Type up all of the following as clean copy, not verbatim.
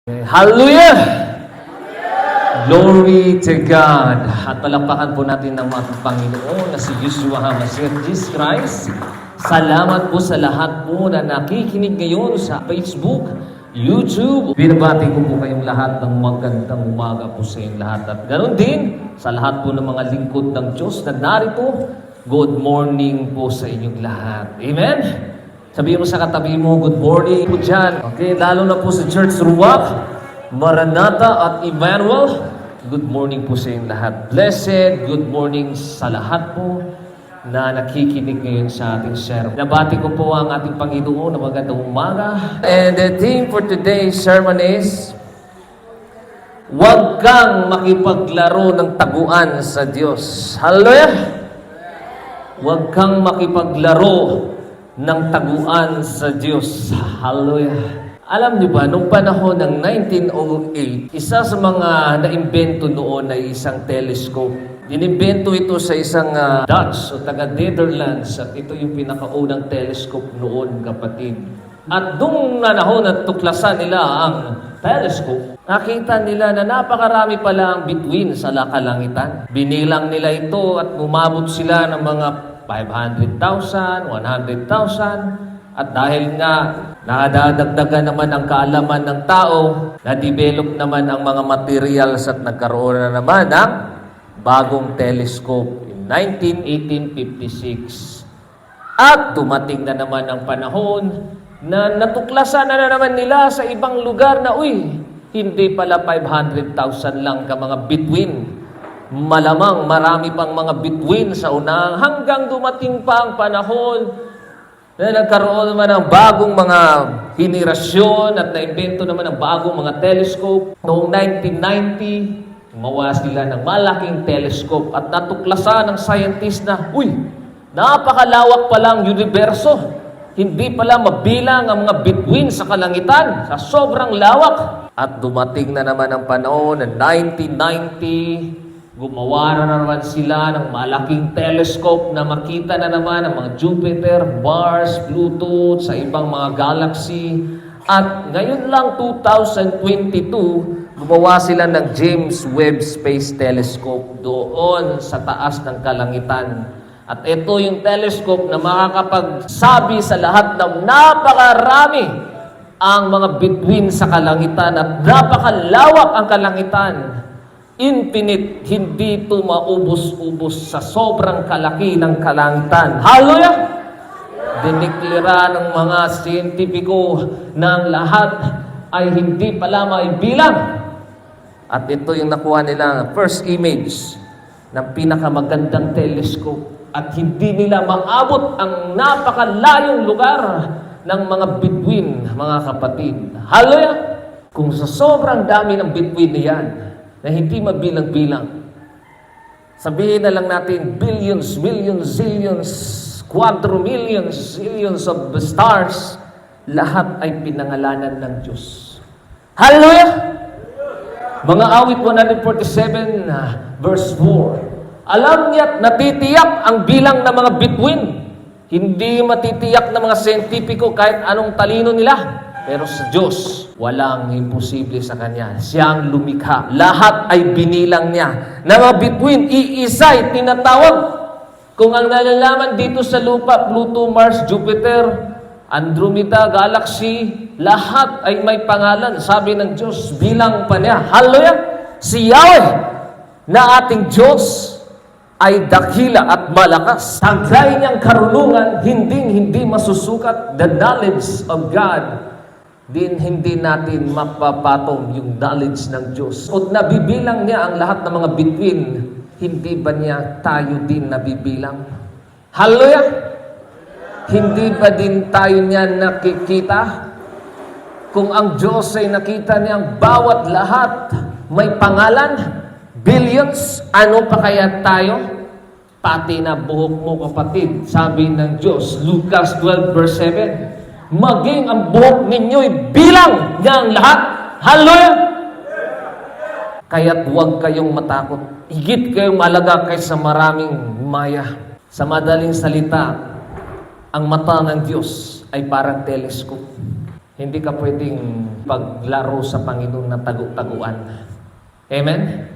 Hallelujah! Glory to God. At palakpakan po natin ng ating Panginoon na si Yeshua HaMashiach Jesus Christ. Salamat po sa lahat po na nakikinig ngayon sa Facebook, YouTube. Binabati ko po kayong lahat ng magandang umaga po sa inyong lahat. At ganoon din sa lahat po ng mga lingkod ng Diyos na narito. Good morning po sa inyong lahat. Amen? Sabihin mo sa katabi mo, good morning po dyan. Okay, lalo na po sa Church Ruach, Maranatha at Emmanuel. Good morning po sa inyong lahat. Blessed, good morning sa lahat po na nakikinig ngayon sa ating sermon. Nabati ko po ang ating Panginoon na magandang umaga. And the theme for today's sermon is, huwag kang makipaglaro ng taguan sa Diyos. Hallelujah! Huwag kang makipaglaro ng taguan sa Diyos. Hallelujah! Alam niyo ba, nung panahon ng 1908, isa sa mga naimbento noon ay isang telescope. Inimbento ito sa isang Dutch o taga-Netherlands at ito yung pinakaunang telescope noon, kapatid. At nung nanahon at tuklasan nila ang telescope, nakita nila na napakarami pala ang bituin sa kalangitan. Binilang nila ito at umabot sila ng mga 500,000, 100,000. At dahil nga nadadagdagan naman ang kaalaman ng tao, na-develop naman ang mga materials at nagkaroon na naman ng bagong telescope in 1856. At dumating na naman ang panahon na natuklasan na naman nila sa ibang lugar na, hindi pala 500,000 lang ka mga bituin. Malamang marami pang mga bituin sa unang hanggang dumating pa ang panahon na nagkaroon naman ng bagong mga henerasyon at naimbento naman ng bagong mga telescope. Noong 1990, gumawa sila ng malaking telescope at natuklasan ng scientist na, napakalawak palang universo. Hindi pala mabilang ang mga bituin sa kalangitan sa sobrang lawak. At dumating na naman ang panahon ng 1990, gumawa na naman sila ng malaking telescope na makita na naman ang mga Jupiter, Mars, Pluto, sa ibang mga galaxy. At ngayon lang, 2022, gumawa sila ng James Webb Space Telescope doon sa taas ng kalangitan. At ito yung telescope na makakapagsabi sa lahat ng napakarami ang mga bituin sa kalangitan at napakalawak ang kalangitan. Infinite, hindi ito maubos-ubos sa sobrang kalaki ng kalangitan. Hallelujah! Diniklara ng mga siyentipiko na ang lahat ay hindi pala maibilang. At ito yung nakuha nila, first image ng pinakamagandang telescope. At hindi nila maabot ang napakalayong lugar ng mga bituin, mga kapatid. Hallelujah! Kung sa sobrang dami ng bituin niyan, na hindi mabilang-bilang. Sabihin na lang natin, billions, millions, zillions, quadrillions, zillions of the stars, lahat ay pinangalanan ng Diyos. Hallelujah! Mga awit 147, verse 4. Alam niya't natitiyak ang bilang ng mga bituin. Hindi matitiyak ng mga siyentipiko kahit anong talino nila. Pero sa Diyos, walang imposible sa Kanya. Siya ang lumikha. Lahat ay binilang niya. Na mga bituin, iisa'y tinatawag. Kung ang nalalaman dito sa lupa, Pluto, Mars, Jupiter, Andromeda, Galaxy, lahat ay may pangalan. Sabi ng Diyos, bilang pa niya. Hallelujah! Si Yahweh na ating Diyos ay dakila at malakas. Ang dahil niyang karunungan, hindi masusukat. The knowledge of God, hindi natin mapapatong yung knowledge ng Diyos. At nabibilang niya ang lahat ng mga bituin, hindi ba niya tayo din nabibilang? Hallelujah! Hindi ba din tayo niya nakikita? Kung ang Diyos ay nakita niyang bawat lahat may pangalan, billions, ano pa kaya tayo? Pati na buhok mo, kapatid, sabi ng Diyos, Lucas 12 verse 7, maging ang buhok ninyo'y bilang niyang lahat. Hallelujah! Kaya't huwag kayong matakot. Higit kayong malaga kaysa maraming maya. Sa madaling salita, ang mata ng Diyos ay parang telescope. Hindi ka pwedeng paglaro sa Panginoon na tagu-taguan. Amen?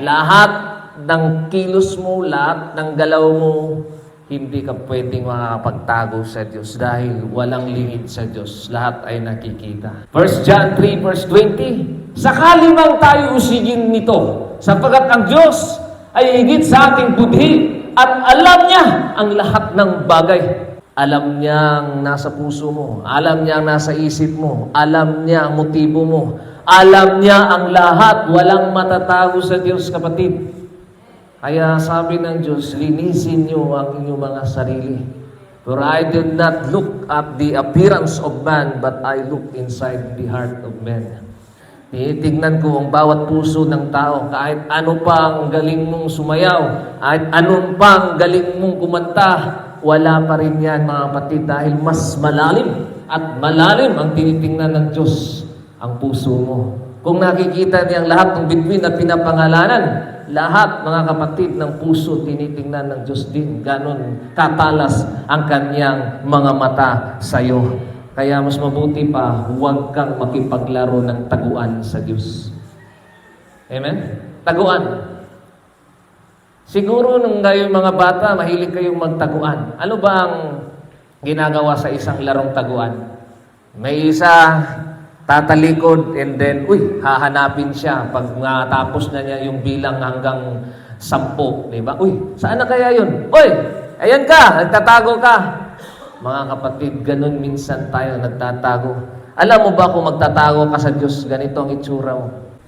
Lahat ng kilos mo, lahat ng galaw mo, hindi ka pwedeng makakapagtago sa Diyos dahil walang lingid sa Diyos. Lahat ay nakikita. 1 John 3 verse 20, sakali mang tayo usigin nito, sapagkat ang Diyos ay higit sa ating budhi at alam niya ang lahat ng bagay. Alam niya ang nasa puso mo. Alam niya ang nasa isip mo. Alam niya ang motibo mo. Alam niya ang lahat. Walang matatago sa Diyos, kapatid. Kaya sabi ng Diyos, linisin niyo ang inyong mga sarili. For I did not look at the appearance of man, but I look inside the heart of man. Tinitignan ko ang bawat puso ng tao. Kahit ano pa ang galing mong sumayaw, kahit anong pa ang galing mong kumanta, wala pa rin yan, mga kapatid, dahil mas malalim at malalim ang tinitingnan ng Diyos ang puso mo. Kung nakikita niyang lahat ng bituin na pinapangalanan, lahat, mga kapatid, ng puso tinitingnan ng Diyos din. Ganon katalas ang kanyang mga mata sa iyo. Kaya mas mabuti pa, huwag kang makipaglaro ng taguan sa Diyos. Amen? Taguan. Siguro nung kayo mga bata, mahilig kayong magtaguan. Ano ba ang ginagawa sa isang larong taguan? May isa tatalikod and then, hahanapin siya pag tapos na niya yung bilang hanggang 10, di ba? Saan na kaya yun? Ayan ka, nagtatago ka. Mga kapatid, ganun minsan tayo nagtatago. Alam mo ba kung magtatago ka sa Diyos, ganito ang itsura mo?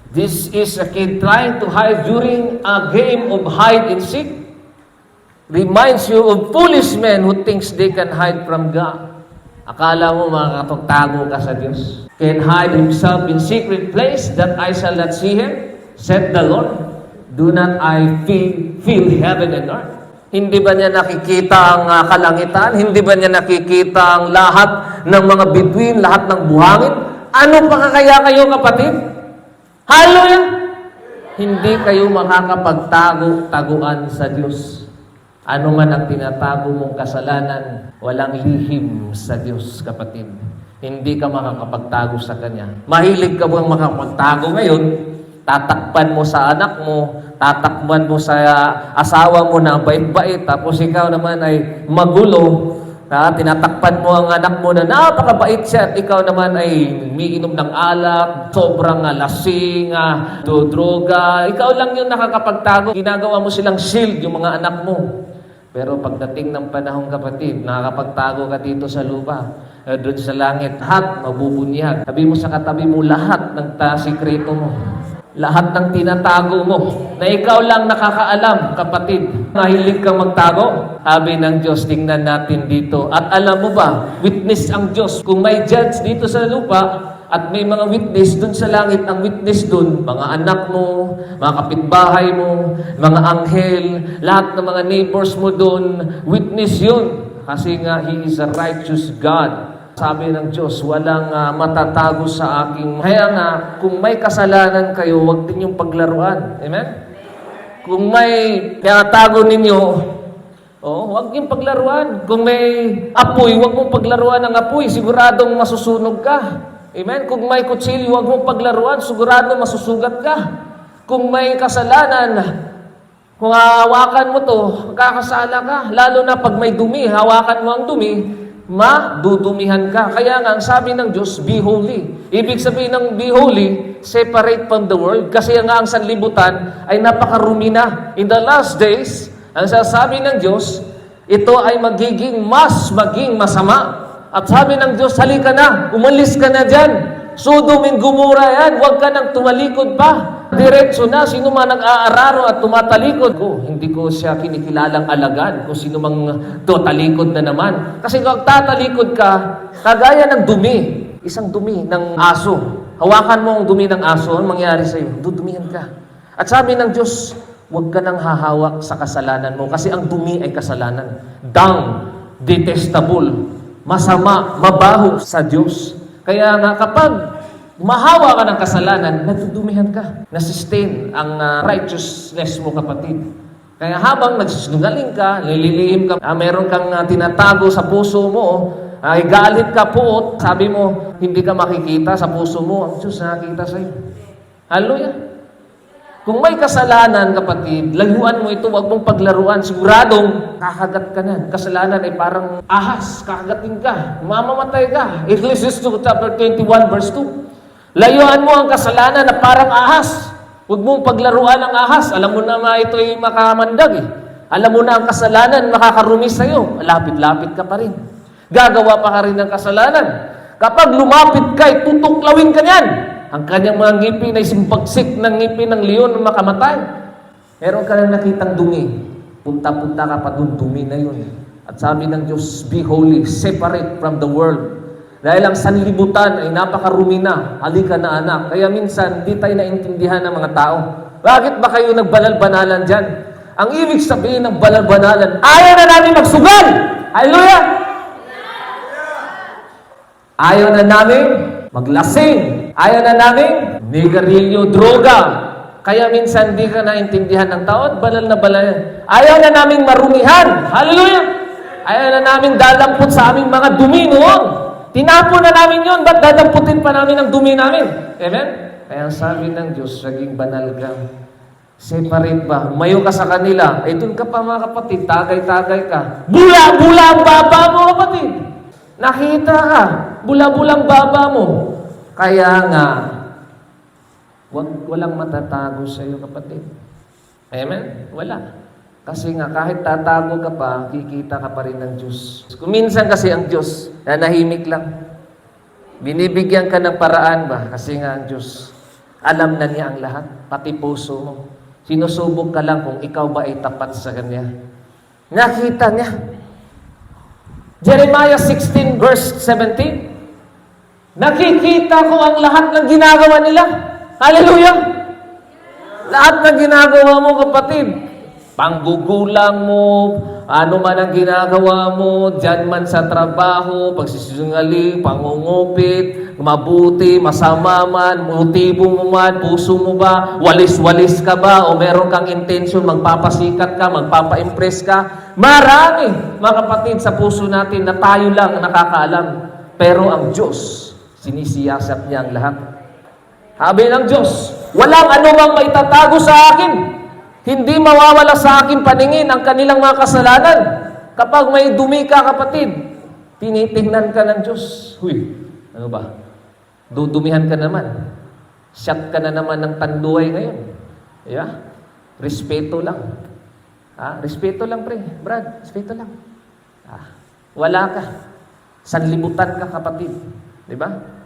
This is a kid trying to hide during a game of hide and seek. Reminds you of foolish men who thinks they can hide from God. Akala mo makakapagtago ka sa Diyos. Can hide himself in secret place that I shall not see him, said the Lord. Do not I feel heaven and earth? Hindi ba niya nakikita ang kalangitan? Hindi ba niya nakikita ang lahat ng mga bituin, lahat ng buhangin? Ano pa kaya kayo, kapatid? Hallelujah! Hindi kayo makakapagtago-taguan sa Diyos. Ano man ang tinatago mong kasalanan, walang lihim sa Diyos, kapatid. Hindi ka makakapagtago sa Kanya. Mahilig ka bang makapagtago ngayon? Tatakpan mo sa anak mo, tatakpan mo sa asawa mo na bait-bait, tapos ikaw naman ay magulo. Tinatakpan mo ang anak mo na napakabait siya at ikaw naman ay umiinom ng alak, sobrang lasing, droga. Ikaw lang yung nakakapagtago. Ginagawa mo silang shield, yung mga anak mo. Pero pagdating ng panahon, kapatid, nakakapagtago ka dito sa lupa, doon sa langit, lahat mabubunyag. Sabi mo sa katabi mo, lahat ng sikreto mo. Lahat ng tinatago mo, na ikaw lang nakakaalam, kapatid. Mahilig kang magtago? Sabi ng Diyos, tingnan natin dito. At alam mo ba, witness ang Diyos. Kung may judge dito sa lupa, at may mga witness dun sa langit, ang witness dun, mga anak mo, mga kapitbahay mo, mga anghel, lahat ng mga neighbors mo dun, witness yun. Kasi nga, He is a righteous God. Sabi ng Diyos, walang matatago sa aking. Kaya nga, kung may kasalanan kayo, huwag din yung paglaruan. Amen? Kung may tinatago ninyo, huwag yung paglaruan. Kung may apoy, huwag mong paglaruan ng apoy. Siguradong masusunog ka. Amen? Kung may kutsilyo, huwag mong paglaruan. Siguradong masusugat ka. Kung may kasalanan, kung hawakan mo to, kakasala ka. Lalo na pag may dumi, hawakan mo ang dumi, madudumihan ka. Kaya nga, ang sabi ng Diyos, be holy. Ibig sabihin ng be holy, separate from the world. Kasi nga ang sanlibutan ay napakarumi na. In the last days, ang sasabi ng Diyos, ito ay maging masama. At sabi ng Diyos, halika na, umalis ka na dyan. Sodom and Gomorrah yan, huwag ka nang tumalikod pa. Diretso na, sino man nag-aararo at tumatalikod ko, hindi ko siya kinikilalang alagad kung sino mang talikod na naman. Kasi kung tatalikod ka, kagaya ng dumi, isang dumi ng aso. Hawakan mo ang dumi ng aso, ang mangyari sa'yo, dudumihan ka. At sabi ng Diyos, huwag ka nang hahawak sa kasalanan mo kasi ang dumi ay kasalanan. Dung, detestable, masama, mabaho sa Diyos. Kaya nga kapag mahawa ka ng kasalanan, nagdudumihan ka. Nasustain ang righteousness mo, kapatid. Kaya habang nagsisinungaling ka, nililihim ka, meron kang tinatago sa puso mo, ay galit ka po, sabi mo, hindi ka makikita sa puso mo, ang Diyos nakikita sa'yo. Hallelujah. Kung may kasalanan, kapatid, layuan mo ito, huwag mong paglaruan. Siguradong kakagat ka na. Kasalanan ay parang ahas, kakagatin ka, mamamatay ka. Ecclesiastes chapter 21 verse 2. Layuan mo ang kasalanan na parang ahas. Huwag mong paglaruan ang ahas. Alam mo na ito ay makamandag eh. Alam mo na ang kasalanan, makakarumi sa'yo. Lapit-lapit ka pa rin. Gagawa pa ka rin ng kasalanan. Kapag lumapit ka, tutuklawin ka niyan. Ang kanyang mga ngipin ay simpagsik ng ngipin ng leon na makamatay. Meron ka na nakitang dumi. Punta-punta ka pa dun, dumi na yun. At sabi ng Diyos, be holy, separate from the world. Dahil ang sanlibutan ay napakarumi na, halika na anak. Kaya minsan, di tayo naintindihan ng mga tao. Bakit ba kayo nagbanal-banalan dyan? Ang ibig sabihin ng banal-banalan, ayaw na namin magsugal! Hallelujah! Ayaw na namin maglasing. Ayaw na namin nigarilyo, droga. Kaya minsan di ka naintindihan ng tao at banal na banal. Ayaw na namin marumihan. Hallelujah! Ayaw na namin dalampot sa aming mga dumi noon. Tinapon na namin yun, ba't dadamputin pa namin ang dumi namin? Amen? Kaya sabi ng Diyos, naging banal ka. Separate ba? Mayo ka sa kanila. Eh, doon ka pa mga kapatid, tagay-tagay ka. Bula-bula ang baba mo, kapatid. Nakita ka, bula-bulang baba mo. Kaya nga, walang matatago sa iyo, kapatid. Amen? Wala. Kasi nga, kahit tatago ka pa, kikita ka pa rin ng Diyos. Kuminsan kasi ang Diyos, nanahimik lang. Binibigyan ka ng paraan ba? Kasi nga ang Diyos, alam na niya ang lahat, pati puso mo. Sinusubok ka lang kung ikaw ba ay tapat sa Kanya. Nakita niya. Jeremiah 16 verse 17. Nakikita ko ang lahat ng ginagawa nila. Hallelujah! Lahat ng ginagawa mo, kapatid. Panggugulang mo, ano man ang ginagawa mo, dyan man sa trabaho, pagsisinungaling, pangungupit, mabuti, masama man, motibo mo man, puso mo ba, walis-walis ka ba, o meron kang intention, magpapasikat ka, magpapa-impress ka. Marami, mga kapatid, sa puso natin na tayo lang ang nakakaalam. Pero ang Diyos, sinisiyasat niya ang lahat. Sabi ng Diyos, walang anumang maitatago sa akin. Hindi mawawala sa akin paningin ang kanilang mga kasalanan. Kapag may dumi ka, kapatid, tinitingnan ka ng Diyos. Huy, ano ba? Dudumihan ka naman. Shot ka na naman ng tanduay ngayon. Yeah? Respeto lang. Respeto lang, pre. Brad, respeto lang. Wala ka. Sanlibutan ka, kapatid. Diba?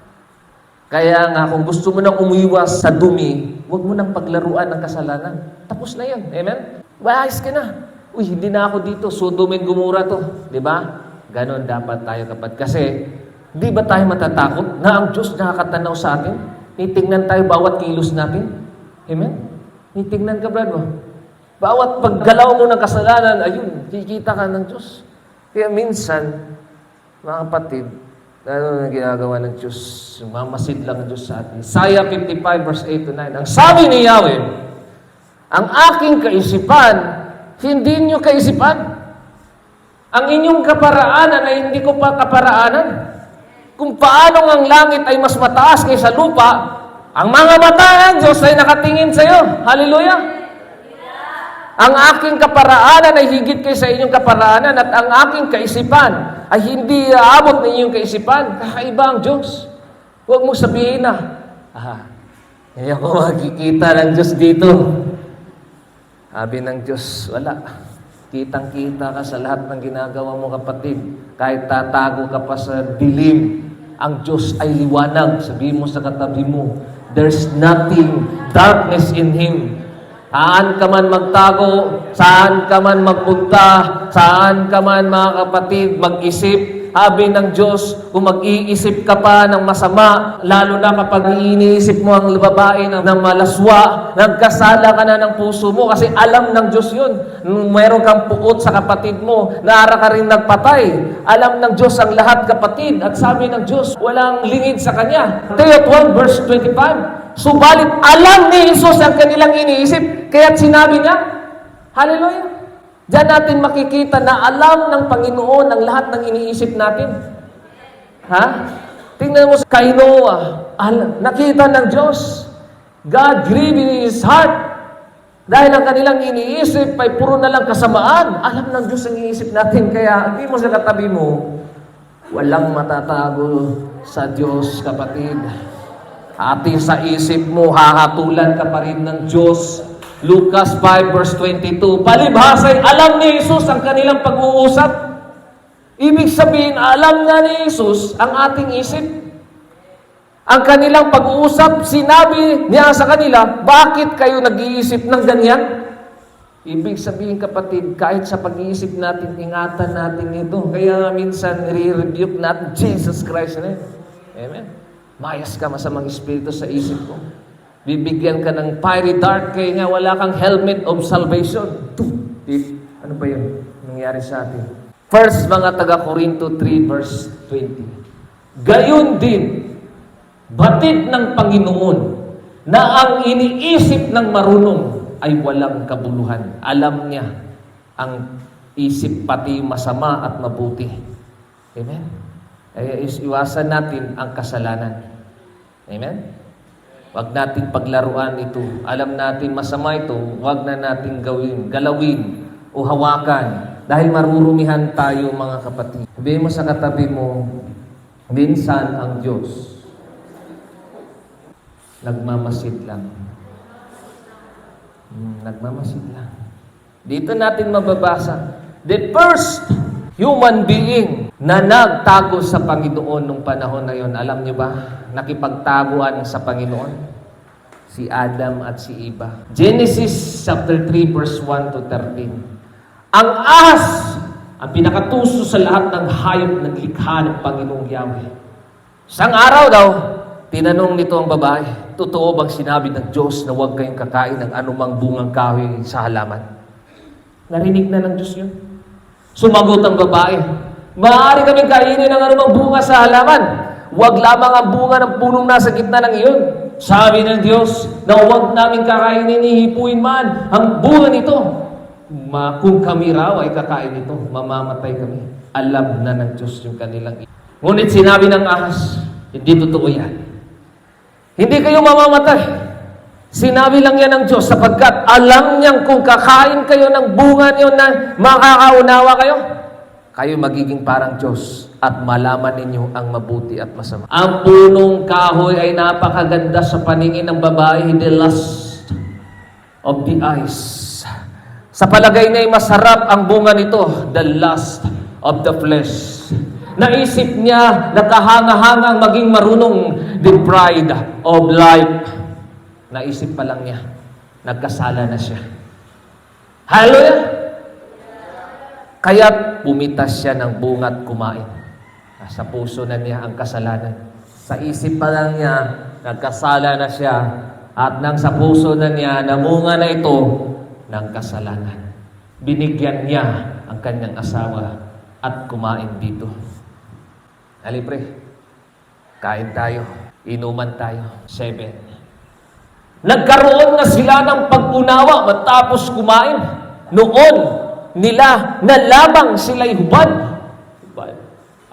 Kaya nga, kung gusto mo nang umiwas sa dumi, huwag mo nang paglaruan ng kasalanan. Tapos na yun. Amen? Ayos ka na. Uy, hindi na ako dito. Sodom and Gomorrah to. Diba? Ganon dapat tayo, kapatid. Kasi, di ba tayo matatakot na ang Diyos nakakatanaw sa atin? Titingnan tayo bawat kilos natin. Amen? Titingnan ka, brad mo. Bawat paggalaw mo ng kasalanan, ayun, kikita ka ng Diyos. Kaya minsan, mga kapatid, ano ang ginagawa ng Diyos? Mamasid lang ang Diyos sa atin. Isaiah 55 verse 8 to 9. Ang sabi ni Yahweh, ang aking kaisipan, hindi niyo kaisipan. Ang inyong kaparaanan ay hindi ko pa kaparaanan. Kung paano ang langit ay mas mataas kaysa lupa, ang mga mata ng Diyos ay nakatingin sa iyo. Hallelujah! Ang aking kaparaanan ay higit kaysa inyong kaparaanan at ang aking kaisipan ay hindi aabot ng inyong kaisipan. Kakaiba ang Diyos. Huwag mo sabihin na, ngayon ko makikita ng Diyos dito. Sabi ng Diyos, wala. Kitang-kita ka sa lahat ng ginagawa mo, kapatid. Kahit tatago ka pa sa dilim, ang Diyos ay liwanag. Sabihin mo sa katabi mo, there's nothing darkness in Him. Saan ka man magtago, saan ka man magpunta, saan ka man, mga kapatid, mag-isip. Sabi ng Diyos, kung mag-iisip ka pa ng masama, lalo na kapag iniisip mo ang babae ng malaswa, nagkasala ka na ng puso mo kasi alam ng Diyos yun. Meron kang puot sa kapatid mo, naara ka rin nagpatay. Alam ng Diyos ang lahat, kapatid. At sabi ng Diyos, walang lingid sa Kanya. Matthew 1 verse 25. Subalit, alam ni Jesus ang kanilang iniisip. Kaya't sinabi niya, hallelujah. Diyan natin makikita na alam ng Panginoon ang lahat ng iniisip natin. Ha? Tingnan mo kay Noah. Nakita ng Diyos. God grieved in his heart. Dahil ang kanilang iniisip ay puro na lang kasamaan. Alam ng Diyos ang iniisip natin. Kaya hindi mo sa katabi mo, walang matatago sa Diyos, kapatid. Ati sa isip mo, hahatulan ka pa rin ng Diyos. Lucas 5 verse 22. Palibhasa'y alam ni Jesus ang kanilang pag-uusap. Ibig sabihin, alam nga ni Jesus ang ating isip. Ang kanilang pag-uusap, sinabi niya sa kanila, bakit kayo nag-iisip ng ganyan? Ibig sabihin, kapatid, kahit sa pag-iisip natin, ingatan natin ito. Kaya minsan, re-rebuke natin Jesus Christ na yun. Amen. Mayas ka masamang espiritu sa isip ko. Bibigyan ka ng fiery dart, kaya nga wala kang helmet of salvation. Ano ba yun? Nangyari sa atin? First, mga taga-Corinto 3 verse 20. Gayon din, batid ng Panginoon na ang iniisip ng marunong ay walang kabuluhan. Alam niya ang isip pati masama at mabuti. Amen? Kaya iwasan natin ang kasalanan. Amen? Huwag natin paglaruan ito. Alam natin masama ito, huwag na natin galawin o hawakan dahil marurumihan tayo, mga kapatid. Sabihin mo sa katabi mo, minsan ang Diyos nagmamasid lang. Nagmamasid lang. Dito natin mababasa, the first human being na nagtago sa Panginoon nung panahon na yon, alam niyo ba? Nakipagtaguan sa Panginoon. Si Adam at si Eva. Genesis chapter 3 verse 1 to 13. Ang ahas, ang pinakatuso sa lahat ng hayop ng likha ng Panginoong Yahweh. Isang araw daw, tinanong nito ang babae, totoo bang sinabi ng Diyos na huwag kayong kakain ng anumang bungang kahoy sa halaman? Narinig na ng Diyos yun. Sumagot ang babae, maaari kaming kainin ng anumang bunga sa halaman. Huwag lamang ang bunga ng punong nasa gitna ng iyon. Sabi ng Diyos na huwag namin kakainin, ihipuin man ang bunga nito. Kung kami raw ay kakain nito, mamamatay kami. Alam na ng Diyos yung kanilang ngunit sinabi ng ahas, hindi totoo yan. Hindi kayo mamamatay. Sinabi lang yan ng Diyos sapagkat alam niyang kung kakain kayo ng bunga niyo na makakaunawa kayo, kayo magiging parang Diyos at malaman ninyo ang mabuti at masama. Ang punong kahoy ay napakaganda sa paningin ng babae, the lust of the eyes. Sa palagay niya ay masarap ang bunga nito, the lust of the flesh. Naisip niya, nakahanga-hangang maging marunong, the pride of life. Naisip pa lang niya, nagkasala na siya. Hallelujah! Kaya't pumitas siya ng bunga at kumain. Sa puso na niya ang kasalanan. Sa isip pa lang niya, nagkasala na siya. At nang sa puso na niya, namunga na ito ng kasalanan. Binigyan niya ang kanyang asawa at kumain dito. Alipre, kain tayo, inuman tayo. 7. Nagkaroon na sila ng pag-unawa matapos kumain. Noon nila na lamang sila'y hubad.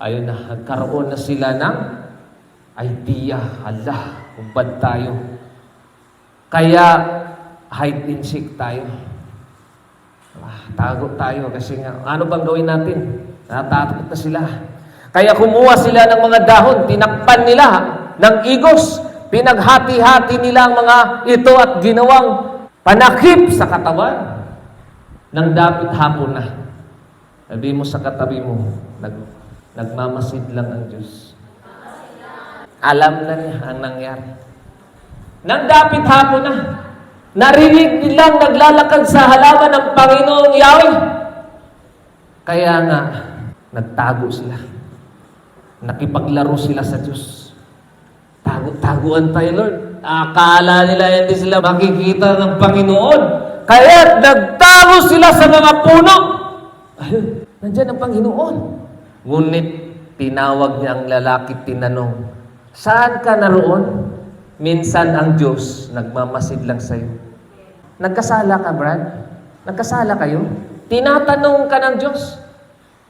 Ayun na, nagkaroon na sila ng idea. Hala, hubad tayo. Kaya, hide and seek tayo. Tago tayo kasi nga, ano bang gawin natin? Natatakot na sila. Kaya kumuha sila ng mga dahon, tinakpan nila ng igos, pinaghati-hati nila ang mga ito at ginawang panakip sa katawan ng dapit hapon na. Sabi mo sa katabi mo, nagmamasid lang ang Diyos. Alam na niya ang nangyari. Nang dapit hapon na, narinig nilang naglalakad sa halaman ng Panginoong Yahweh. Kaya nga, nagtago sila. Nakipaglaro sila sa Diyos. Tago-taguan tayo, Lord. Akala nila hindi sila makikita ng Panginoon. Kaya nagtago sila sa mga puno. Ayun, nandiyan ang Panginoon. Ngunit, tinawag niya ang lalaki, tinanong, saan ka naroon? Minsan ang Diyos, nagmamasid lang sa'yo. Nagkasala ka, Brad? Nagkasala kayo? Tinatanong ka ng Diyos.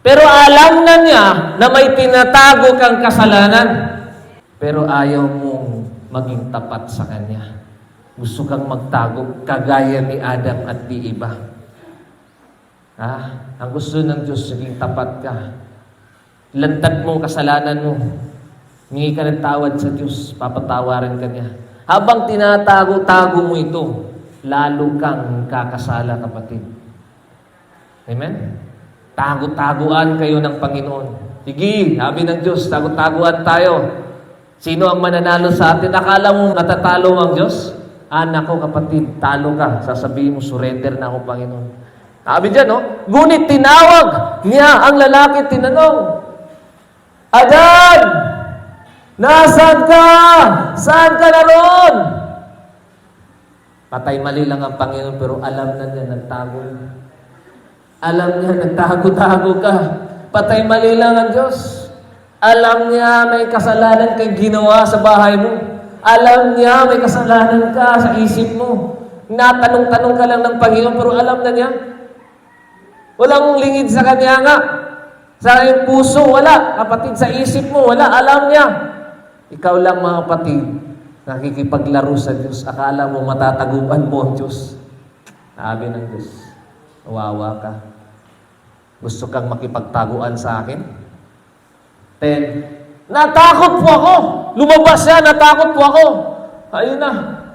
Pero alam na niya na may tinatago kang kasalanan. Pero ayaw mong maging tapat sa Kanya. Gusto kang magtago, kagaya ni Adam at ni Eva. Ang gusto ng Diyos, maging tapat ka. Lantad mo kasalanan mo. Hingi ka ng tawad sa Diyos, papatawarin ka niya. Habang tinatago-tago mo ito, lalo kang kakasala, kapatid. Amen? Tago-taguan kayo ng Panginoon. Sige, sabi ng Diyos, tago-taguan tayo. Sino ang mananalo sa atin? Akala mo natatalo ang Diyos? Anak ko, kapatid, talo ka. Sasabihin mo, surrender na ako, Panginoon. Sabi dyan, no? Ngunit tinawag niya ang lalaki, tinanong, Adan! Nasaan ka? Saan ka naroon? Patay mali lang ang Panginoon, pero alam na niya, nagtago. Alam niya, nagtago-tago ka. Patay mali lang ang Diyos. Alam niya, may kasalanan kang ginawa sa bahay mo. Alam niya, may kasalanan ka sa isip mo. Natanong-tanong ka lang ng Panginoon, pero alam na niya. Walang lingid sa Kanya nga. Sa iyong puso, wala. Kapatid, sa isip mo, wala. Alam niya. Ikaw lang, mga kapatid, nakikipaglaro sa Diyos. Akala mo matataguan mo ang Diyos. Sabi ng Diyos, wawa ka. Gusto kang makipagtaguan sa akin? 10. Natakot po ako. Lumabas siya, natakot po ako. Ayun na.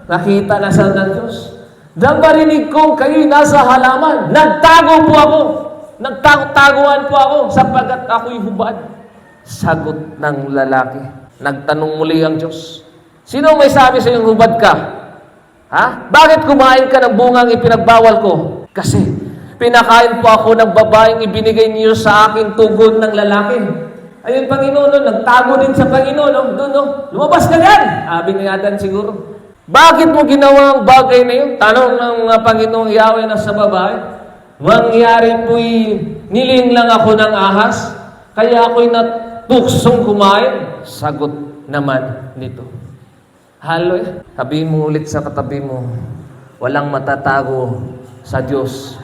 Nakita na siya ng Diyos. Nang marinig kong kayo'y nasa halaman, nagtago po ako. Nagtago-taguan po ako sapagkat ako'y hubad. Sagot ng lalaki. Nagtanong muli ang Diyos. Sino may sabi sa iyong hubad ka? Bakit kumain ka ng bungang ipinagbawal ko? Kasi pinakain po ako ng babaeng ibinigay niyo sa akin tugod ng lalaki. Ayun, Panginoon, nagtago din sa Panginoon. Doon, lumabas ka yan. Sabi ni Adan siguro. Bakit mo ginawa ang bagay na yun? Tanong ng Panginoong Yahweh na sa babae. Mangyari po'y niling lang ako ng ahas, kaya ako'y natuksong kumain. Sagot naman nito. Hallelujah. Sabihin mo ulit sa katabi mo, walang matatago sa Diyos.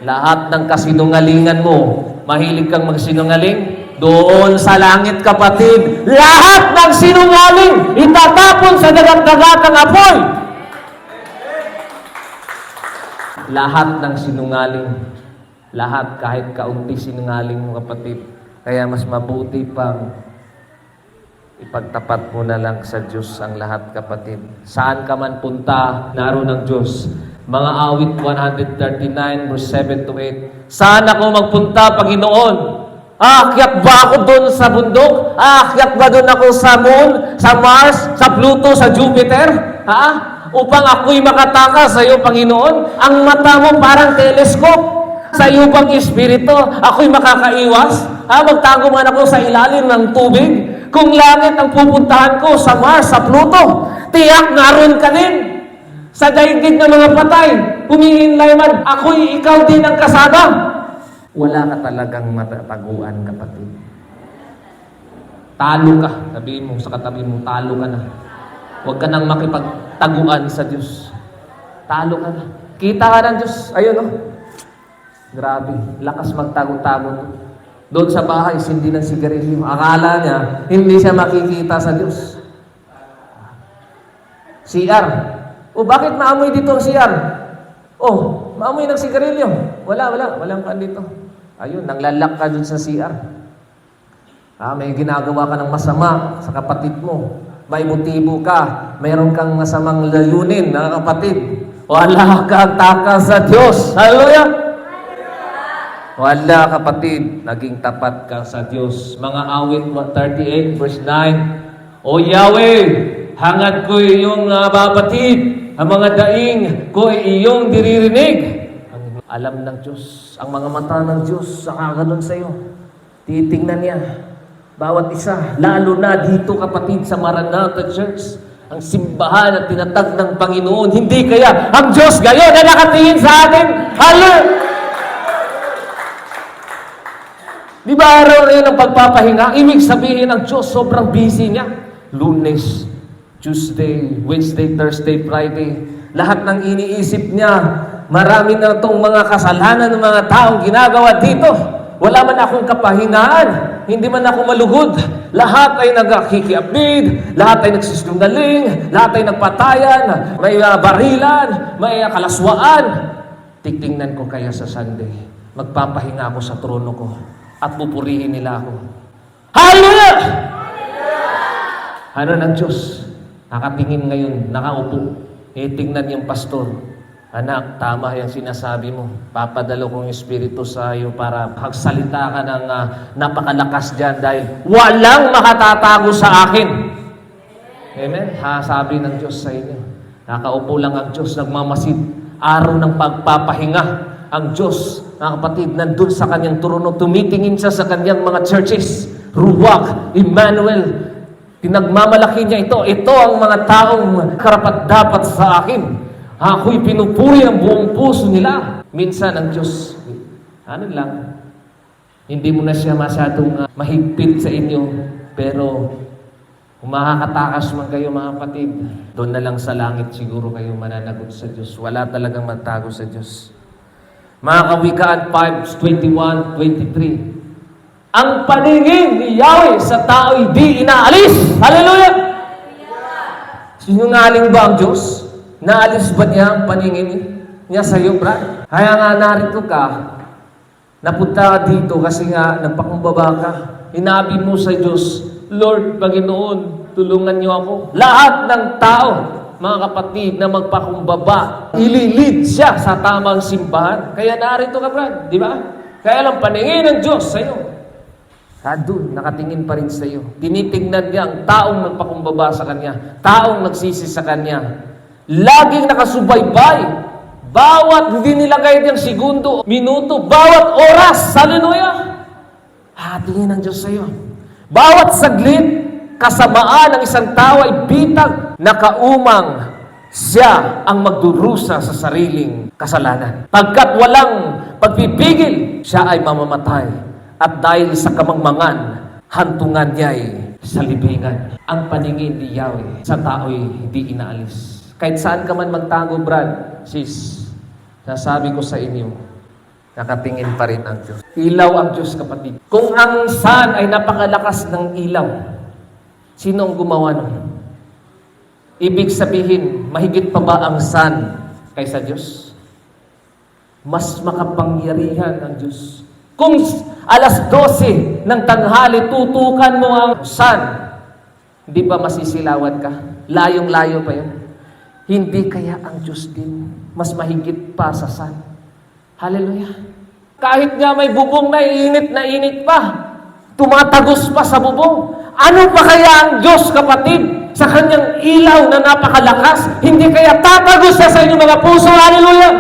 Lahat ng kasinungalingan mo, mahilig kang magsinungaling, doon sa langit, kapatid, lahat ng sinungaling, itatapon sa dagat-dagatang apoy. Lahat ng sinungaling, lahat kahit kaunti sinungaling mo, kapatid. Kaya mas mabuti pang ipagtapat mo na lang sa Diyos ang lahat, kapatid. Saan ka man punta, naroon ang Diyos. Mga awit 139 verse 7 to 8. Saan ako magpunta, Panginoon? Aakyat ba ako doon sa bundok? Aakyat ba doon ako sa moon, sa Mars, sa Pluto, sa Jupiter? Upang ako'y makatakas sa iyo, Panginoon. Ang mata mo parang telescope. Sa iyo bang espiritu, ako'y makakaiwas? Magtago man ako sa ilalim ng tubig. Kung langit ang pupuntahan ko, sa Mars, sa Pluto, tiyak naroon ka din. Sa daigdig ng mga patay, humihinlay man, ako'y ikaw din ang kasama. Wala ka talagang matataguan, kapatid. Talo ka. Sabihin mo sa katabi mo, talo ka na. Huwag ka nang makipagtaguan sa Diyos. Talo ka na. Kita ka ng Diyos. Ayun, oh. Grabe. Lakas magtago-tago. Doon sa bahay, sindi ng sigarilyo. Akala niya, hindi siya makikita sa Diyos. CR. Bakit maamoy dito ang CR? Maamoy ng sigarilyo. Walang kan dito. Ayun, nanglalak ka dun sa CR. May ginagawa ka ng masama sa kapatid mo. May motibo ka. Mayroon kang masamang layunin, na kapatid. Wala kang takas sa Diyos. Hallelujah! Wala, kapatid. Naging tapat ka sa Diyos. Mga awit 138 verse 9. O Yahweh, hangad ko iyong babatid. Ang mga daing ko iyong diririnig. Alam ng Diyos, ang mga mata ng Diyos, nakaganon sa iyo. Titingnan niya, bawat isa, lalo na dito, kapatid, sa Maranatha Church, ang simbahan at tinatag ng Panginoon. Hindi kaya ang Diyos gayon na nakatingin sa atin? Hallelujah! Di ba araw na yun ang pagpapahinga? Ibig sabihin ng Diyos, sobrang busy niya. Lunes, Tuesday, Wednesday, Thursday, Friday. Lahat ng iniisip niya, Marami na itong mga kasalanan ng mga taong ginagawa dito. Wala man akong kapahingaan. Hindi man ako malugod. Lahat ay nagkikiapid, lahat ay nagsisinungaling, lahat ay nagpatayan, may barilan, may kalaswaan. Titingnan ko kaya sa Sunday. Magpapahinga ako sa trono ko at pupurihin nila ako. Hallelujah! Ano ng Diyos? Nakatingin ngayon, nakaupo. Tingnan yung pastor. Anak, tama yung sinasabi mo. Papadalo kong Espiritu sa iyo para magsalita ka ng napakalakas dyan dahil walang makatatago sa akin. Amen? Sabi ng Diyos sa inyo. Nakaupo lang ang Diyos, nagmamasid. Araw ng pagpapahinga. Ang Diyos, mga kapatid, nandun sa kanyang trono, tumitingin siya sa kanyang mga churches. Ruwak, Emmanuel. Pinagmamalaki niya ito. Ito ang mga taong karapat-dapat sa akin. Ako'y pinupuri ang buong puso nila. Minsan ang Diyos, ano lang, hindi mo na siya masyadong mahigpit sa inyo, pero kung makakatakas man kayo mga kapatid, doon na lang sa langit siguro kayo mananagot sa Diyos. Wala talagang magtago sa Diyos. Mga Kawikaan 5:21-23, ang paningin ni Yahweh sa tao'y di inaalis. Hallelujah! Sinungaling ba ang Diyos? Naalis ba niya ang paningin niya sa iyo, Brad? Kaya nga narito ka, napunta ka dito kasi nga nagpakumbaba ka. Hinabi mo sa Diyos, Lord, Panginoon, tulungan niyo ako. Lahat ng tao, mga kapatid, na magpakumbaba, ililid siya sa tamang simbahan. Kaya narito ka, Brad, di ba? Kaya lang paningin ng Diyos sa iyo. Doon, nakatingin pa rin sa iyo. Tinitingnan niya ang taong nagpakumbaba sa Kanya, taong nagsisi sa Kanya. Laging nakasubaybay. Bawat hindi nilagay niyang segundo, minuto, bawat oras. Hallelujah! Tingin ng Diyos sa iyo. Bawat saglit, kasamaan ng isang tao ay bitag na kaumang siya ang magdurusa sa sariling kasalanan. Pagkat walang pagpipigil, siya ay mamamatay. At dahil sa kamangmangan, hantungan niya'y sa libingan. Ang paningin ni Yahweh sa tao'y hindi inaalis. Kahit saan ka man magtago, Brad, sis, nasabi ko sa inyo, nakatingin pa rin ang Diyos. Ilaw ang Diyos, kapatid. Kung ang sun ay napakalakas ng ilaw, sino ang gumawa nun? Ibig sabihin, mahigit pa ba ang sun kaysa Diyos? Mas makapangyarihan ang Diyos. Kung alas 12 ng tanghali, tutukan mo ang sun, hindi ba masisilawan ka? Layong-layo pa yun. Hindi kaya ang Diyos din mas mahigit pa sa sun? Hallelujah! Kahit nga may bubong na init pa, tumatagos pa sa bubong. Ano pa kaya ang Diyos, kapatid, sa kanyang ilaw na napakalakas? Hindi kaya tatagos siya sa inyong mga puso? Hallelujah!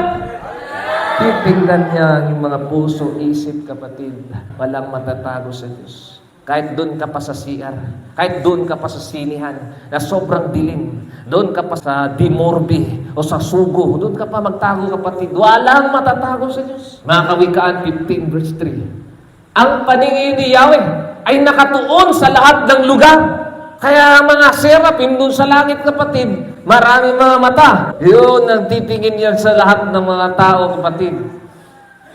Titingnan niya yung mga puso, isip, kapatid. Walang matatago sa Diyos. Kahit doon ka pa sa CR, kahit doon ka pa sa sinihan, na sobrang dilim, doon ka pa sa Dimorbi o sa Sugo, doon ka pa magtago, kapatid. Walang matatago sa Diyos. Mga Kawikaan 15:3, ang paningin ni Yahweh ay nakatuon sa lahat ng lugar. Kaya mga serapim doon sa langit, kapatid, maraming mga mata. Yun, nagtitingin yan sa lahat ng mga tao, kapatid.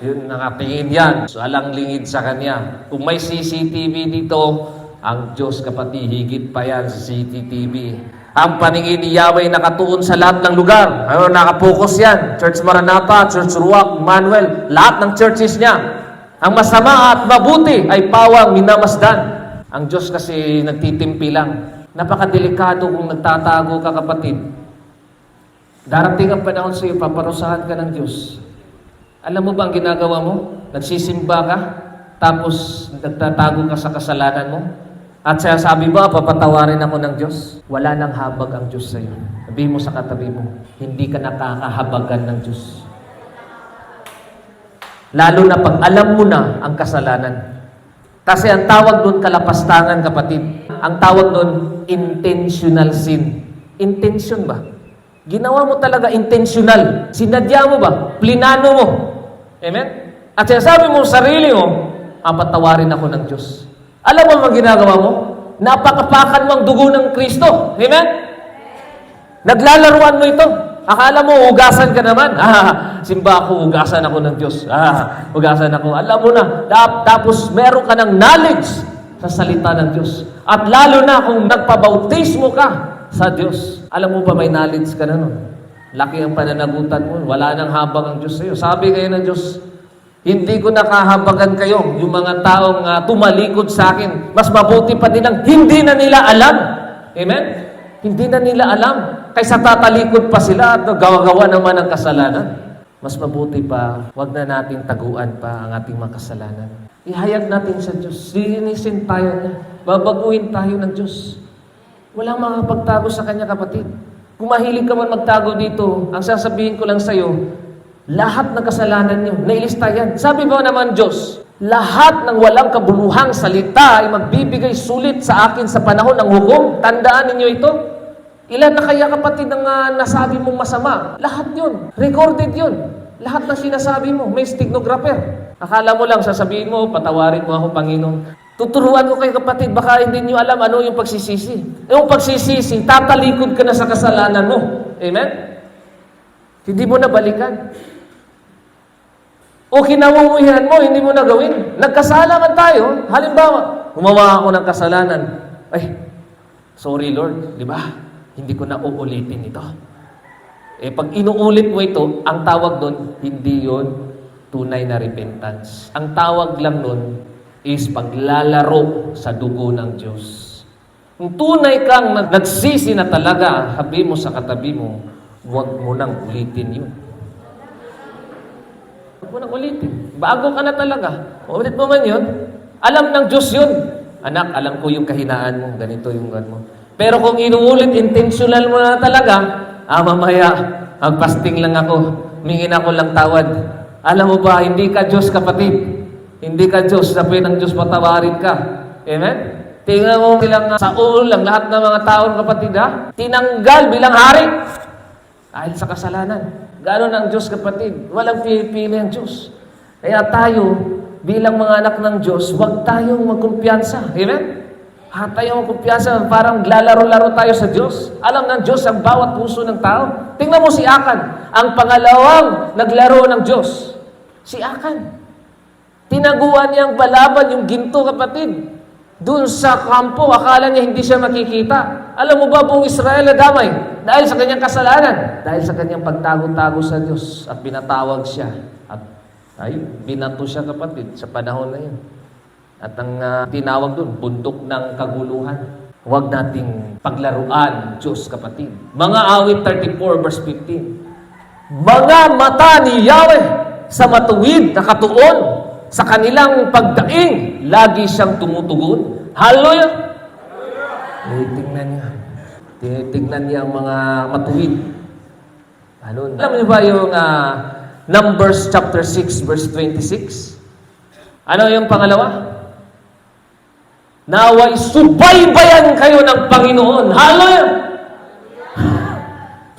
Yun, nakatingin yan. So, alang lingid sa Kanya. Kung may CCTV dito, ang Diyos, kapatid, higit pa yan sa CCTV. Ang paningin ni Yahweh nakatuon sa lahat ng lugar. Ano, nakapokus yan. Church Maranatha, Church Ruwak, Manuel, lahat ng churches niya. Ang masama at mabuti ay pawang minamasdan. Ang Diyos kasi nagtitimpi lang. Napakadelikado kung nagtatago ka, kapatid. Darating ang panahon sa iyo, paparusahan ka ng Diyos. Alam mo ba ang ginagawa mo? Nagsisimba ka, tapos nagtatago ka sa kasalanan mo, at sabi ba, papatawarin ako ng Diyos? Wala nang habag ang Diyos sa iyo. Sabihin mo sa katabi mo, hindi ka nakakahabagan ng Diyos. Lalo na pag alam mo na ang kasalanan. Kasi ang tawag doon kalapastangan, kapatid. Ang tawag doon intentional sin. Intention ba? Ginawa mo talaga intentional. Sinadya mo ba? Plinano mo. Amen? At sinasabi mo sa sarili mo, patawarin ako ng Diyos. Alam mo ang ginagawa mo? Napakapakan mo ang dugo ng Kristo. Amen? Naglalaruan mo ito. Akala mo, hugasan ka naman. Simba ako, hugasan ako ng Diyos. Hugasan ako. Alam mo na, tapos meron ka ng knowledge sa salita ng Diyos. At lalo na kung nagpabautismo ka sa Diyos. Alam mo ba may knowledge ka na nun? Laki ang pananagutan mo. Wala nang habang ang Diyos sa'yo. Sabi kayo ng Diyos, hindi ko nakahabagan kayo, yung mga taong tumalikod sa akin. Mas mabuti pa nilang hindi na nila alam. Amen? Hindi na nila alam. Kaysa tatalikod pa sila at gawa-gawa naman ng kasalanan. Mas mabuti pa, wag na nating taguan pa ang ating mga kasalanan. Ihayag natin sa Diyos. Linisin tayo niya. Babaguhin tayo ng Diyos. Walang makapagtago sa Kanya, kapatid. Kung mahilig ka man magtago dito, ang sasabihin ko lang sa iyo, lahat ng kasalanan niyo, nailista yan. Sabi ba naman Diyos, lahat ng walang kabuluhang salita ay magbibigay sulit sa akin sa panahon ng hukom. Tandaan ninyo ito. Ilan na kaya, kapatid, ang nasabi mong masama? Lahat yun. Recorded yun. Lahat ng sinasabi mo, may stenographer. Akala mo lang, sasabihin mo, patawarin mo ako, Panginoon. Tuturuan ko kayo, kapatid, baka hindi niyo alam ano yung pagsisisi. Yung pagsisisi, tatalikod ka na sa kasalanan mo. Amen? Hindi mo na balikan. O kinamumuhian mo, hindi mo na gawin. Nagkasala man tayo. Halimbawa, gumawa ako ng kasalanan. Ay, sorry Lord, di ba? Hindi ko na uulitin ito. Pag inuulit mo ito, ang tawag doon, hindi yon tunay na repentance. Ang tawag lang doon is paglalaro sa dugo ng Diyos. Kung tunay kang nagsisi na talaga, sabi mo sa katabi mo, huwag mo nang ulitin yun. Huwag mo nang ulitin. Bago ka na talaga. Ulit mo man yun, alam ng Diyos yun. Anak, alam ko yung kahinaan mo, ganito yung gan mo. Pero kung inuulit, intentional mo na talaga, mamaya, magpasting lang ako, mingin ako lang tawad. Alam mo ba, hindi ka Diyos, kapatid. Hindi ka Diyos, sabi ng Diyos, patawarin ka. Amen? Tingnan mo bilang sa ulo lang, lahat ng mga taon, kapatid, tinanggal bilang hari. Dahil sa kasalanan. Gano'n ang Diyos, kapatid. Walang pinipili ang Diyos. Kaya tayo, bilang mga anak ng Diyos, huwag tayong magkumpiyansa. Amen? Tayong magkumpiyansa, parang lalaro-laro tayo sa Diyos. Alam ng Diyos ang bawat puso ng tao. Tingnan mo si Akan, ang pangalawang naglaro ng Diyos. Si Akan. Tinaguan niyang balaban yung ginto, kapatid. Doon sa kampo, akala niya hindi siya makikita. Alam mo ba, buong Israel na damay? Dahil sa kanyang kasalanan. Dahil sa kanyang pagtago-tago sa Diyos. At binatawag siya. At binato siya, kapatid, sa panahon na yun. At ang tinawag doon, bundok ng kaguluhan. Huwag nating paglaruan, Diyos, kapatid. Mga awit 34 verse 15. Mga mata ni Yahweh sa matuwid na katuon, sa kanilang pagdaing, lagi siyang tumutugon. Hallelujah! Tinitignan niya. Tinitignan niya ang mga matuwid. Ano? Alam niyo ba yung Numbers chapter 6 verse 26? Ano yung pangalawa? Naway subaybayan kayo ng Panginoon. Hallelujah!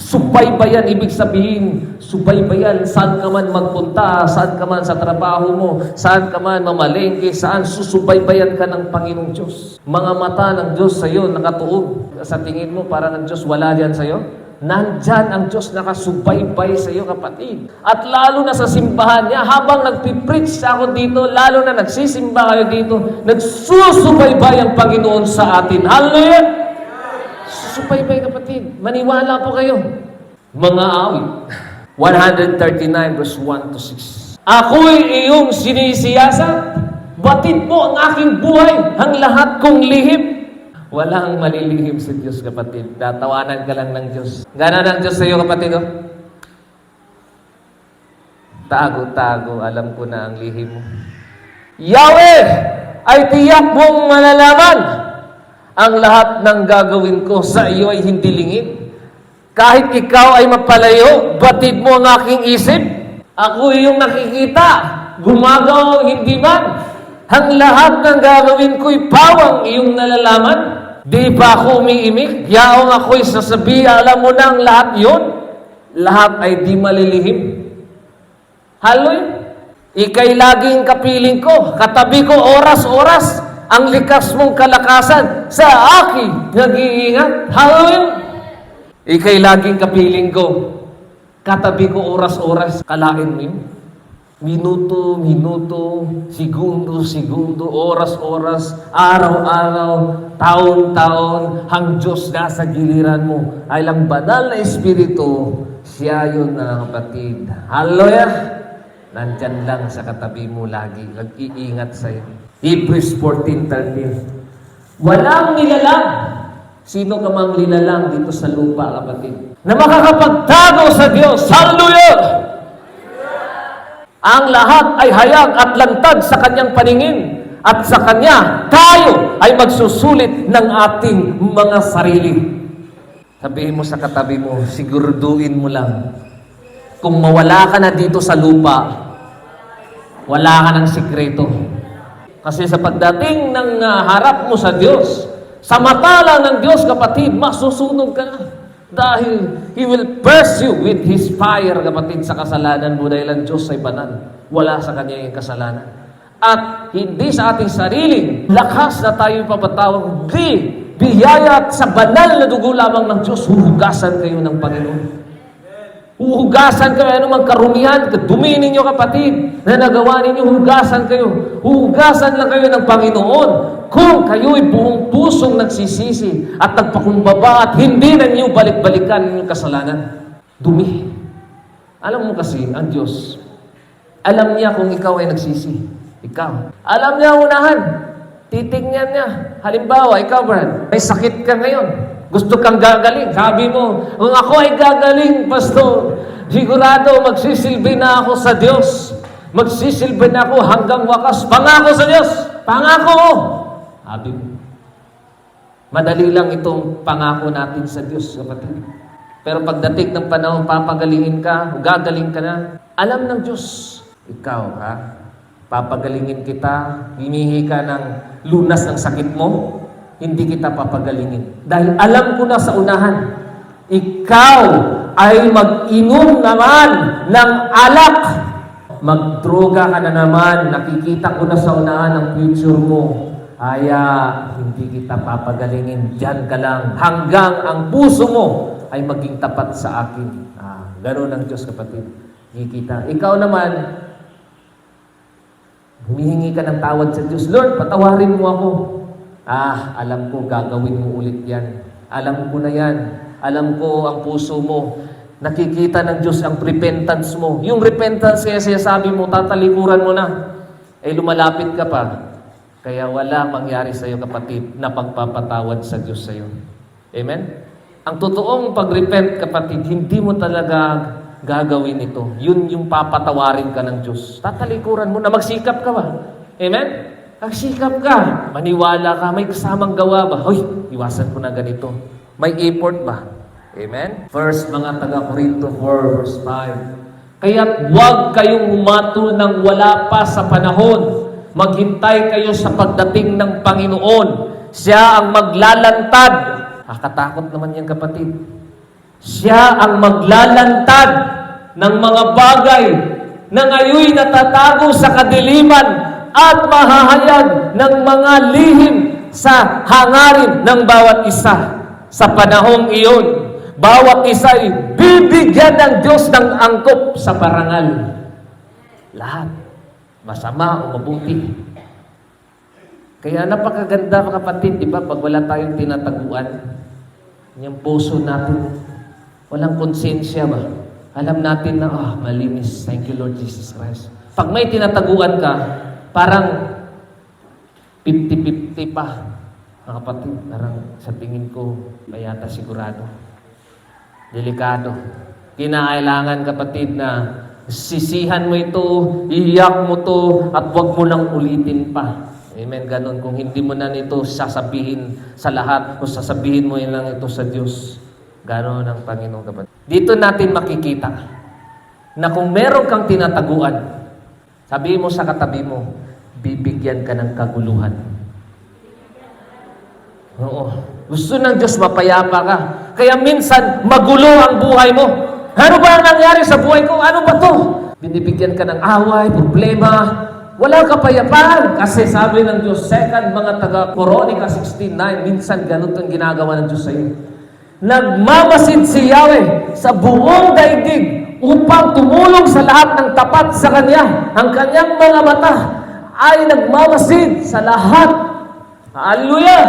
Subaybayan, ibig sabihin, subaybayan, saan ka man magpunta, saan ka man sa trabaho mo, saan ka man mamalengke, saan susubaybayan ka ng Panginoong Diyos. Mga mata ng Diyos sa iyo nakatuog. Sa tingin mo, para ng Diyos wala diyan sa iyo? Nandyan ang Diyos nakasubaybay sa iyo, kapatid. At lalo na sa simbahan niya, habang nagpipreach ako dito, lalo na nagsisimba kayo dito, nagsusubaybay ang Panginoon sa atin. Hallelujah! Susubaybay, kapatid. Maniwala po kayo. Mga awit. 139 verse 1 to 6. Ako'y iyong sinisiyasat. Batid mo ang aking buhay, ang lahat kong lihim. Walang malilihim si Diyos, kapatid. Tatawanan ka lang ng Diyos. Gana ng Diyos sa iyo, kapatid. Tago-tago, alam ko na ang lihim mo. Yahweh ay tiyak mong malalaman. Ang lahat ng gagawin ko sa iyo ay hindi lingid. Kahit ikaw ay mapalayo, batid mo ang aking isip. Ako iyong nakikita, gumagaw hindi man. Ang lahat ng gagawin ko'y pawang iyong nalalaman. Di ba ako umiimik? Yaong ako'y sasabi, alam mo na ang lahat yun. Lahat ay di malilihim. Haloy, ika'y laging kapiling ko, katabi ko oras-oras, ang likas mong kalakasan sa akin nag-iingat. Haloy, ika'y laging kapiling ko. Katabi ko oras-oras, kalain mo yun. Minuto, minuto, segundo, segundo, oras-oras, araw-araw, taon-taon, hang Diyos nasa giliran mo. Ay lang banal na Espiritu, siya yun na kapatid. Hallelujah! Nandyan lang sa katabi mo lagi, nag-iingat sa'yo. Hebrews 14:13. Walang nilalang. Sino ka mang nilalang dito sa lupa, kapatid? Na makakapagtago sa Diyos. Hallelujah! Ang lahat ay hayag at lantad sa kanyang paningin. At sa kanya, tayo ay magsusulit ng ating mga sarili. Sabihin mo sa katabi mo, siguraduhin mo lang. Kung mawala ka na dito sa lupa, wala ka ng sikreto. Kasi sa pagdating ng harap mo sa Diyos, sa mata lang ng Diyos, kapatid, masusunog ka na. Dahil He will pursue with His fire, kapatid, sa kasalanan mo dahil ang Diyos ay banal. Wala sa Kanya yung kasalanan. At hindi sa ating sariling lakas na tayo papatawag. Di, biyaya at sa banal na dugo lamang ng Diyos, huhugasan kayo ng Panginoon. Huhugasan kayo, ano mang karumihan, dumi ninyo, kapatid, na nagawa ninyo, huhugasan kayo. Huhugasan lang kayo ng Panginoon. Kung kayo'y buong pusong nagsisisi at nagpakumbaba at hindi na niyo balik-balikan yung kasalanan, dumi. Alam mo kasi, ang Diyos, alam niya kung ikaw ay nagsisi. Ikaw. Alam niya unahan. Titignan niya. Halimbawa, ikaw, Brad, may sakit ka ngayon. Gusto kang gagaling. Sabi mo, kung ako ay gagaling, Pastor, sigurado magsisilbi na ako sa Diyos. Magsisilbi na ako hanggang wakas. Pangako sa Diyos. Pangako. Sabi mo. Madali lang itong pangako natin sa Diyos, kapatid. Pero pagdating ng panahon, papagalingin ka, gagaling ka na, alam ng Diyos, ikaw, ha? Papagalingin kita, hinihi ka ng lunas ng sakit mo, hindi kita papagalingin. Dahil alam ko na sa unahan, ikaw ay mag-inom naman ng alak. Magdroga ka na naman, nakikita ko na sa unahan ang future mo. Kaya hindi kita papagalingin, diyan ka lang. Hanggang ang puso mo ay maging tapat sa akin. Ganoon ang Diyos, kapatid. Kikita. Ikaw naman, humihingi ka ng tawad sa Diyos. Lord, patawarin mo ako. Alam ko, gagawin mo ulit yan. Alam ko na yan. Alam ko ang puso mo. Nakikita ng Diyos ang repentance mo. Yung repentance kaya sabi mo, tatalikuran mo na. Lumalapit ka pa. Kaya wala mangyari sa iyo, kapatid, na pagpapatawad sa Diyos sa iyo. Amen? Ang totoong pag-repent, kapatid, hindi mo talaga gagawin ito. Yun yung papatawarin ka ng Diyos. Tatalikuran mo na magsikap ka ba? Amen? Magsikap ka. Maniwala ka. May kasamang gawa ba? Hoy, iwasan ko na ganito. May effort ba? Amen? First, mga taga-Corinto 4, verse 5. Kaya't huwag kayong humatol ng wala pa sa panahon. Maghintay kayo sa pagdating ng Panginoon. Siya ang maglalantad. Katakot naman yan, kapatid. Siya ang maglalantad ng mga bagay na ngayon natatago sa kadiliman at mahahayag ng mga lihim sa hangarin ng bawat isa. Sa panahong iyon, bawat isa ay bibigyan ng Diyos ng angkop sa parangal. Lahat. Masama o mabuti. Kaya napakaganda, mga kapatid, di ba? Pag wala tayong tinataguan, yung puso natin, walang konsensya ba? Alam natin na, malinis. Thank you, Lord Jesus Christ. Pag may tinataguan ka, parang 50-50 pa. Mga kapatid, parang sa tingin ko, bayata sigurado. Delikado. Kinakailangan, kapatid, na sisihan mo ito, iiyak mo to, at huwag mo nang ulitin pa. Amen, ganun. Kung hindi mo na nito sasabihin sa lahat, o sasabihin mo lang ito sa Diyos, gano'n ang Panginoon, kapatid. Dito natin makikita na kung meron kang tinataguan, sabihin mo sa katabi mo, bibigyan ka ng kaguluhan. Oo. Gusto ng Diyos mapayapa ka. Kaya minsan, magulo ang buhay mo. Ano ba ang nangyari sa buhay ko? Ano ba to? Binibigyan ka ng away, problema. Wala kapayapaan. Kasi sabi ng Diyos, mga taga-Coronica 16:9, minsan ganun itong ginagawa ng Diyos sa iyo. Nagmamasid si Yahweh sa buong daigdig upang tumulong sa lahat ng tapat sa Kanya. Ang Kanyang mga mata ay nagmamasid sa lahat. Hallelujah!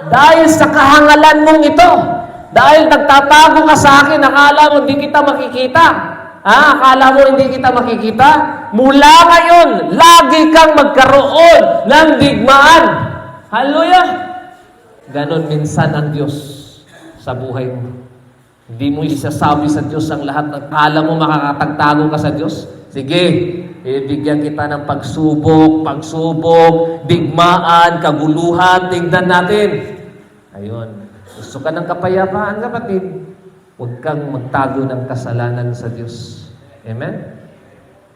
Dahil sa kahangalan mong ito, dahil nagtatago ka sa akin, akala mo hindi kita makikita. Akala mo hindi kita makikita? Mula ngayon, lagi kang magkaroon ng digmaan. Hallelujah! Ganon minsan ang Diyos sa buhay mo. Hindi mo isasabi sa Diyos ang lahat ng kala mo makakatagtago ka sa Diyos. Sige, ibigyan kita ng pagsubok, digmaan, kaguluhan, tingnan natin. Ayun. Gusto ka ng kapayapaan, kapatid? Huwag kang magtago ng kasalanan sa Diyos. Amen?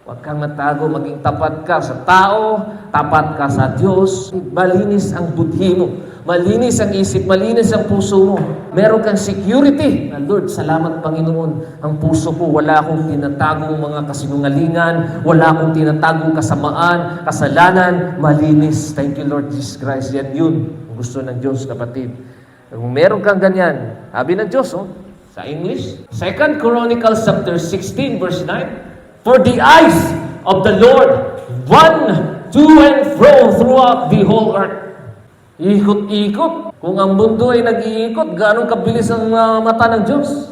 Huwag kang magtago, maging tapat ka sa tao, tapat ka sa Diyos. Malinis ang budhi mo. Malinis ang isip, malinis ang puso mo. Meron kang security. Lord, salamat Panginoon. Ang puso ko, wala akong tinatagong mga kasinungalingan, wala akong tinatagong kasamaan, kasalanan, malinis. Thank you, Lord Jesus Christ. Yan yun. Ang gusto ng Diyos, kapatid. Kung meron kang ganyan, sabi ng Diyos, sa English, 2 Chronicles chapter 16, verse 9, For the eyes of the Lord run to and fro throughout the whole earth. Ikot-ikot. Kung ang mundo ay nag-iikot, ganong kabilis ang mata ng Diyos.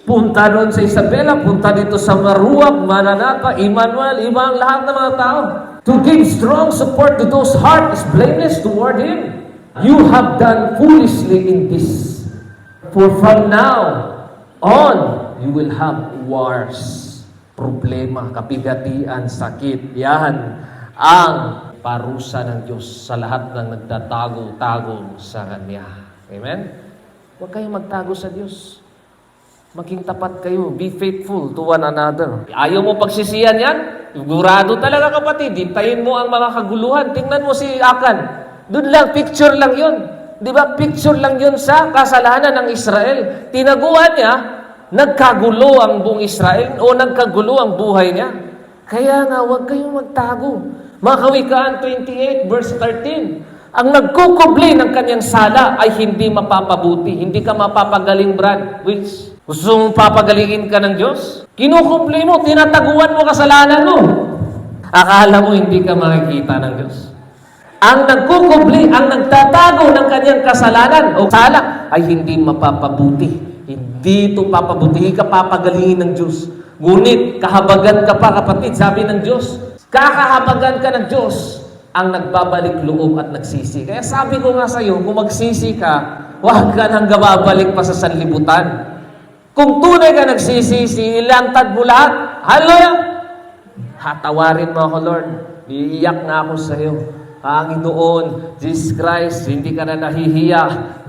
Punta doon sa Isabela, punta dito sa Maruap, Mananapa, Emmanuel, ibang lahat ng mga tao. To give strong support to those heart is blameless toward Him. You have done foolishly in this. For from now on, you will have wars. Problema, kabigatian, sakit. Yan ang parusa ng Diyos sa lahat ng nagtatago-tago sa Kanya. Amen? Huwag kayong magtago sa Diyos. Maging tapat kayo. Be faithful to one another. Ayaw mo pagsisiyan yan? Sigurado talaga, kapatid. Hintayin mo ang mga kaguluhan. Tingnan mo si Akan. Doon lang, picture lang yun. Di ba? Picture lang yun sa kasalanan ng Israel. Tinaguan niya, nagkagulo ang buong Israel o nagkagulo ang buhay niya. Kaya nga, huwag kayong magtago. Mga Kawikaan 28, verse 13, ang nagkukubli ng kanyang sala ay hindi mapapabuti. Hindi ka mapapagaling, Brad. Which, gusto mong papagalingin ka ng Diyos? Kinukubli mo, tinataguan mo kasalanan mo. Akala mo hindi ka makikita ng Diyos. Ang nagkukubli, ang nagtatago ng kanyang kasalanan o sala ay hindi mapapabuti. Hindi ito papabuti. Hindi ka papagalingin ng Diyos. Ngunit, kahabagan ka pa, kapatid, sabi ng Diyos. Kakahabagan ka ng Diyos ang nagbabalik loob at nagsisi. Kaya sabi ko nga sa iyo, kung magsisi ka, huwag ka nang babalik pa sa sanlibutan. Kung tunay ka nagsisisi, ilantad mo lahat. Hallelujah! Hatawarin mo ako, Lord. Iiyak na ako sa iyo. Panginoon, Jesus Christ, hindi ka na nahihiya.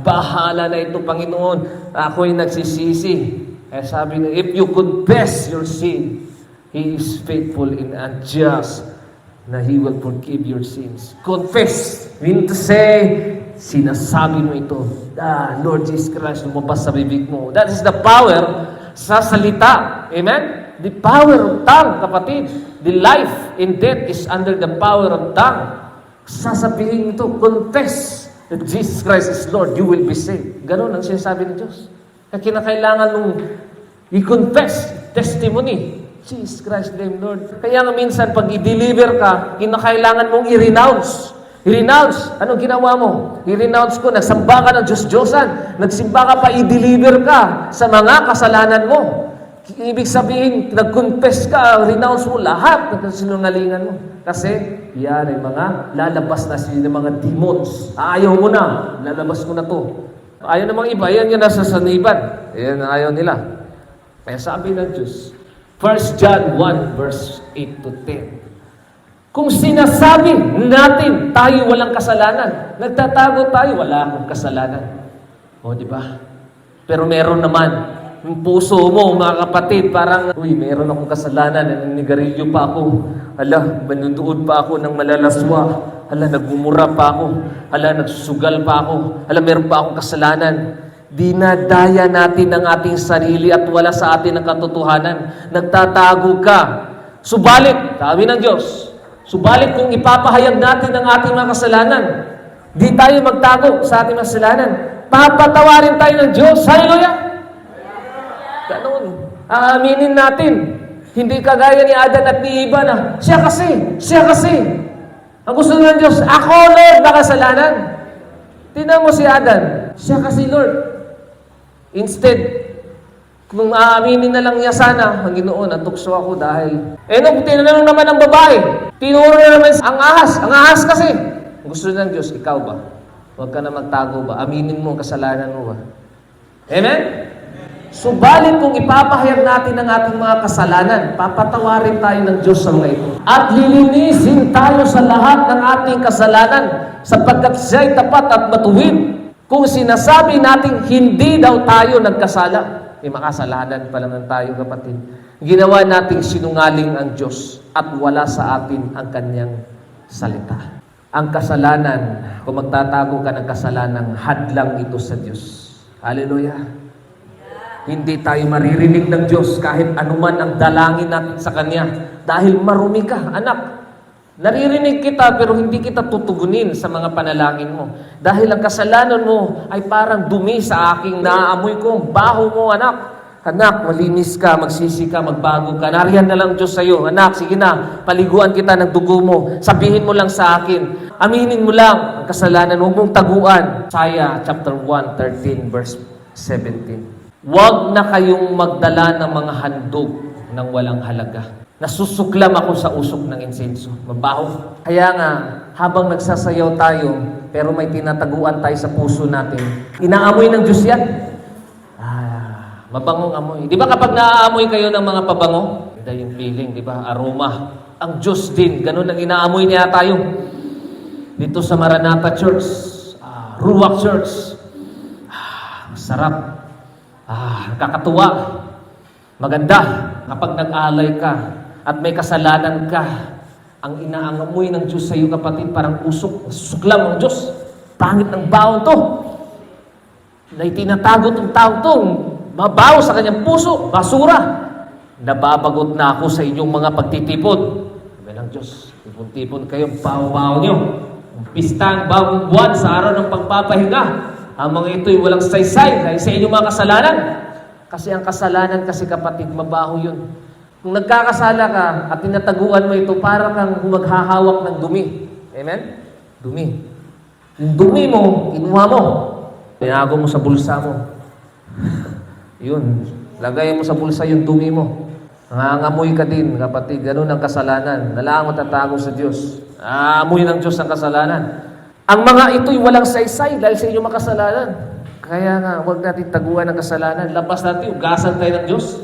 Bahala na ito, Panginoon. Ako'y nagsisisi. Kaya sabi niya, if you confess your sin, He is faithful and just na He will forgive your sins. Confess. Mean to say, sinasabi mo ito. Lord Jesus Christ, lumabas sa bibig mo. That is the power sa salita. Amen? The power of tongue, kapatid. The life in death is under the power of tongue. Sasabihin ito, confess that Jesus Christ is Lord, you will be saved. Ganon ang sinasabi ng Diyos. Kaya kinakailangan mong i-confess, testimony. Jesus Christ, name Lord. Kaya nga minsan, pag i-deliver ka, kinakailangan mong i-renounce. I-renounce. Anong ginawa mo? I-renounce ko, nagsamba ka ng Diyos-Diyosan. Nagsimba ka pa, i-deliver ka sa mga kasalanan mo. Ibig sabihin, nag-confess ka, renounce mo lahat ng sinungalingan mo. Kasi, yan ay mga lalabas na sila mga demons. Ayaw mo na, lalabas mo na to. Ayaw namang iba, yan yung nasa saniban. Yan ayaw nila. Kaya sabi ng Diyos, 1 John 1, verse 8 to 10. Kung sinasabi natin tayo walang kasalanan, nagtatago tayo, wala akong kasalanan. O, di ba? Pero meron naman. Yung puso mo, mga kapatid, parang, meron akong kasalanan, naninigarilyo pa ako. Hala, manunood pa ako ng malalaswa. Hala, nagmumura pa ako. Hala, nagsusugal pa ako. Hala, meron pa akong kasalanan. Dinadaya natin ang ating sarili at wala sa atin ang katotohanan. Nagtatago ka. Subalit, sabi ng Diyos, subalit kung ipapahayag natin ang ating mga kasalanan, di tayo magtago sa ating mga kasalanan. Papatawarin tayo ng Diyos. Hallelujah! Ganun. Aaminin natin. Hindi kagaya ni Adan at ni Eva na, siya kasi. Ang gusto ng Diyos, ako, Lord, na kasalanan. Tingnan mo si Adan, siya kasi, Lord. Instead, kung aaminin na lang niya sana, Panginoon, natukso ako dahil... nung tinanong naman ng babae, tinuro na naman ang ahas kasi. Gusto ng Diyos, ikaw ba? Huwag ka na magtago ba? Aminin mo ang kasalanan mo ba? Amen? Subalit kung ipapahayag natin ang ating mga kasalanan, papatawarin tayo ng Diyos sa mga ito. At lilinisin tayo sa lahat ng ating kasalanan sapagkat siya'y tapat at matuwid. Kung sinasabi natin hindi daw tayo nagkasala, makasalanan pa naman tayo, kapatid. Ginawa nating sinungaling ang Diyos at wala sa atin ang kanyang salita. Ang kasalanan, kung magtatago ka ng kasalanan, hadlang ito sa Diyos. Hallelujah! Hindi tayo maririnig ng Diyos kahit anuman ang dalangin natin sa Kanya. Dahil marumi ka, anak. Naririnig kita pero hindi kita tutugunin sa mga panalangin mo. Dahil ang kasalanan mo ay parang dumi sa aking naaamoy ko. Baho mo, anak. Anak, malinis ka, magsisi ka, magbago ka. Nariyan na lang Diyos sa'yo. Anak, sige na, paliguan kita ng dugo mo. Sabihin mo lang sa akin. Aminin mo lang ang kasalanan. Huwag mong taguan. Isaiah chapter 1:13 verse 17. Huwag na kayong magdala ng mga handog ng walang halaga. Nasusuklam ako sa usok ng insenso. Mabaho. Kaya nga, habang nagsasayaw tayo, pero may tinataguan tayo sa puso natin, inaamoy ng Diyos yan. Mabangong amoy. Di ba kapag naaamoy kayo ng mga pabango? Ito yung feeling, di ba? Aroma. Ang Diyos din, ganun ang inaamoy niya tayo. Dito sa Maranatha Church, Ruach Church, sarap. Nakakatuwa. Maganda. Kapag nag-alay ka at may kasalanan ka, ang inaangamoy ng Diyos sa iyo, kapatid, parang usok. Susuklam ang Diyos. Pangit ng baon to. Na itinatago itong tao to. Mabaho sa kanyang puso. Basura. Nababagot na ako sa inyong mga pagtitipon. Sabi ng Diyos, tipon-tipon kayo, baho-baho nyo. Pistang bagong buwan sa araw ng pagpapahinga. Ang mga ito'y walang saysay dahil sa inyong mga kasalanan. Kasi ang kasalanan kasi, kapatid, mabaho yun. Kung nagkakasala ka at tinataguan mo ito, para kang maghahawak ng dumi. Amen? Dumi. Yung dumi mo, kinuha mo. Tinago mo sa bulsa mo. Yun. Lagay mo sa bulsa yung dumi mo. Nangangamoy ka din, kapatid. Ganun ang kasalanan. Nalaang matatago sa Diyos. Amoy ng Diyos ang kasalanan. Ang mga ito'y walang saysay dahil sa inyong makasalanan. Kaya nga, huwag natin taguan ng kasalanan. Labas natin, ugasan tayo ng Diyos.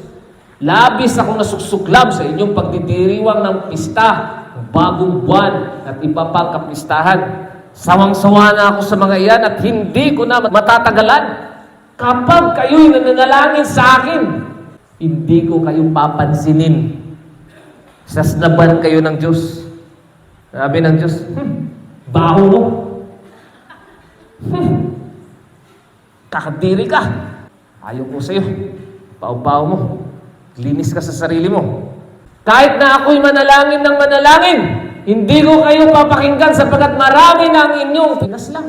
Labis akong nasuksuklam sa inyong pagdidiriwang ng pista, ng bagong buwan, at iba pang kapistahan. Sawang-sawa na ako sa mga iyan at hindi ko na matatagalan. Kapag kayo'y nananalangin sa akin, hindi ko kayong papansinin. Sasnaban kayo ng Diyos. Sabi ng Diyos, baho mo. Kakadiri ka. Ayaw ko sa'yo. Pao-pao mo. Linis ka sa sarili mo. Kahit na ako'y manalangin ng manalangin, hindi ko kayo papakinggan sapagkat marami na ang inyong pinaslang.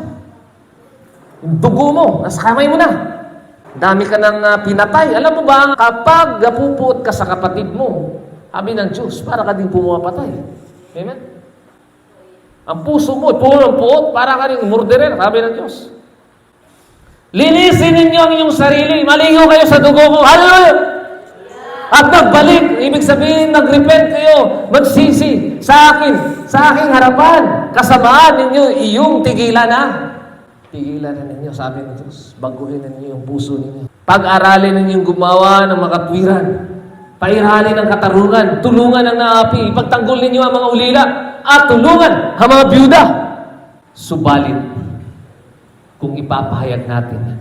Yung dugo mo, nasa kamay mo na. Dami ka ng pinatay. Alam mo ba, kapag napupuot ka sa kapatid mo, sabi ng Diyos, para ka din pumapatay. Amen? Ang puso mo, puot, para ka rin murderer, sabi ng Diyos. Linisin ninyo ang inyong sarili. Maligo kayo sa dugo ko. Hallelujah! At nagbalik. Ibig sabihin, nag-repent kayo. Magsisi sa aking harapan. Kasamaan ninyo, iyong tigilan na. Tigilan na ninyo, sabi ng Diyos. Baguhin ninyo yung puso ninyo. Pag-aralin ninyong gumawa ng makatwiran. Pairalin ng katarungan. Tulungan ang naapi. Ipagtanggol ninyo ang mga ulila. At tulungan ang mga byuda. Subalit, kung ipapahayag natin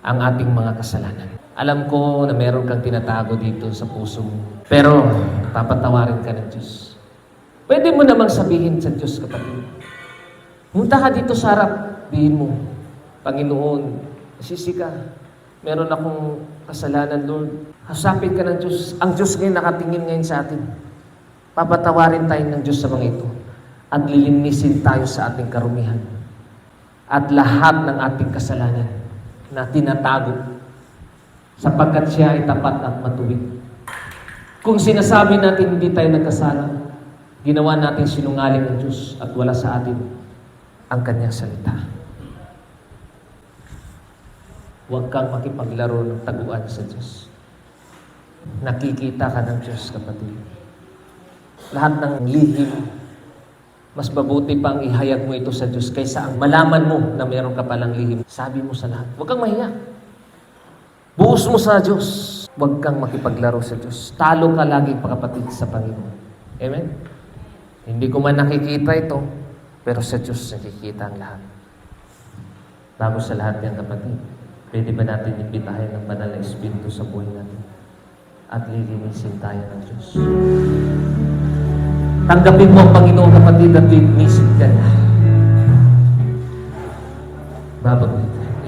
ang ating mga kasalanan. Alam ko na meron kang tinatago dito sa puso mo. Pero, papatawarin ka ng Diyos. Pwede mo namang sabihin sa Diyos, kapatid. Punta ka dito sa harap. Bihin mo, Panginoon, nasisi ka. Meron akong kasalanan, Lord. Hasapin ka ng Diyos. Ang Diyos ngayon nakatingin ngayon sa atin. Papatawarin tayo ng Diyos sa mga ito. At lilinisin tayo sa ating karumihan. At lahat ng ating kasalanan na tinatago sapagkat siya ay tapat at matuwid. Kung sinasabi natin hindi tayo nagkasala, ginawa natin sinungaling ng Diyos at wala sa atin ang kanyang salita. Huwag kang makipaglaro ng taguan sa Diyos. Nakikita ka ng Diyos, kapatid. Lahat ng lihim, mas mabuti pang ihayag mo ito sa Diyos kaysa ang malaman mo na meron ka palang lihim. Sabi mo sa lahat. Huwag kang mahiya. Buhos mo sa Diyos. Huwag kang makipaglaro sa Diyos. Talo ka lagi, kapatid, sa Panginoon. Amen? Hindi ko man nakikita ito, pero sa Diyos nakikita ang lahat. Bago sa lahat yan, kapatid, pwede ba natin imbitahin ng banal na Espiritu sa buhay natin? At lilinisin tayo ng Diyos. Tanggapin mo ang Panginoon, kapatid, at lilinisin ka na.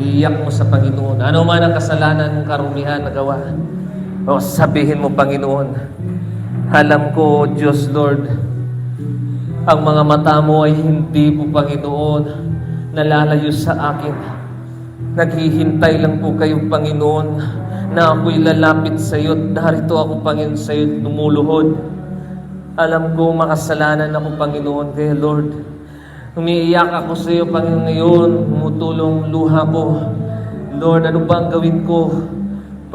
Iiyak mo sa Panginoon. Ano man ang kasalanan mong karumihan na gawa. O sabihin mo, Panginoon, alam ko, Diyos Lord, ang mga mata mo ay hindi po, Panginoon, nalalayo sa akin. Naghihintay lang po kayo, Panginoon, na ako'y lalapit sa iyo. Narito ako, Panginoon, sa iyo lumuluhod. Alam ko, makasalanan ako, Panginoon, kaya Lord, umiiyak ako sa iyo, Panginoon, ngayon. Tumutulong luha ko. Lord, ano ba ang gawin ko?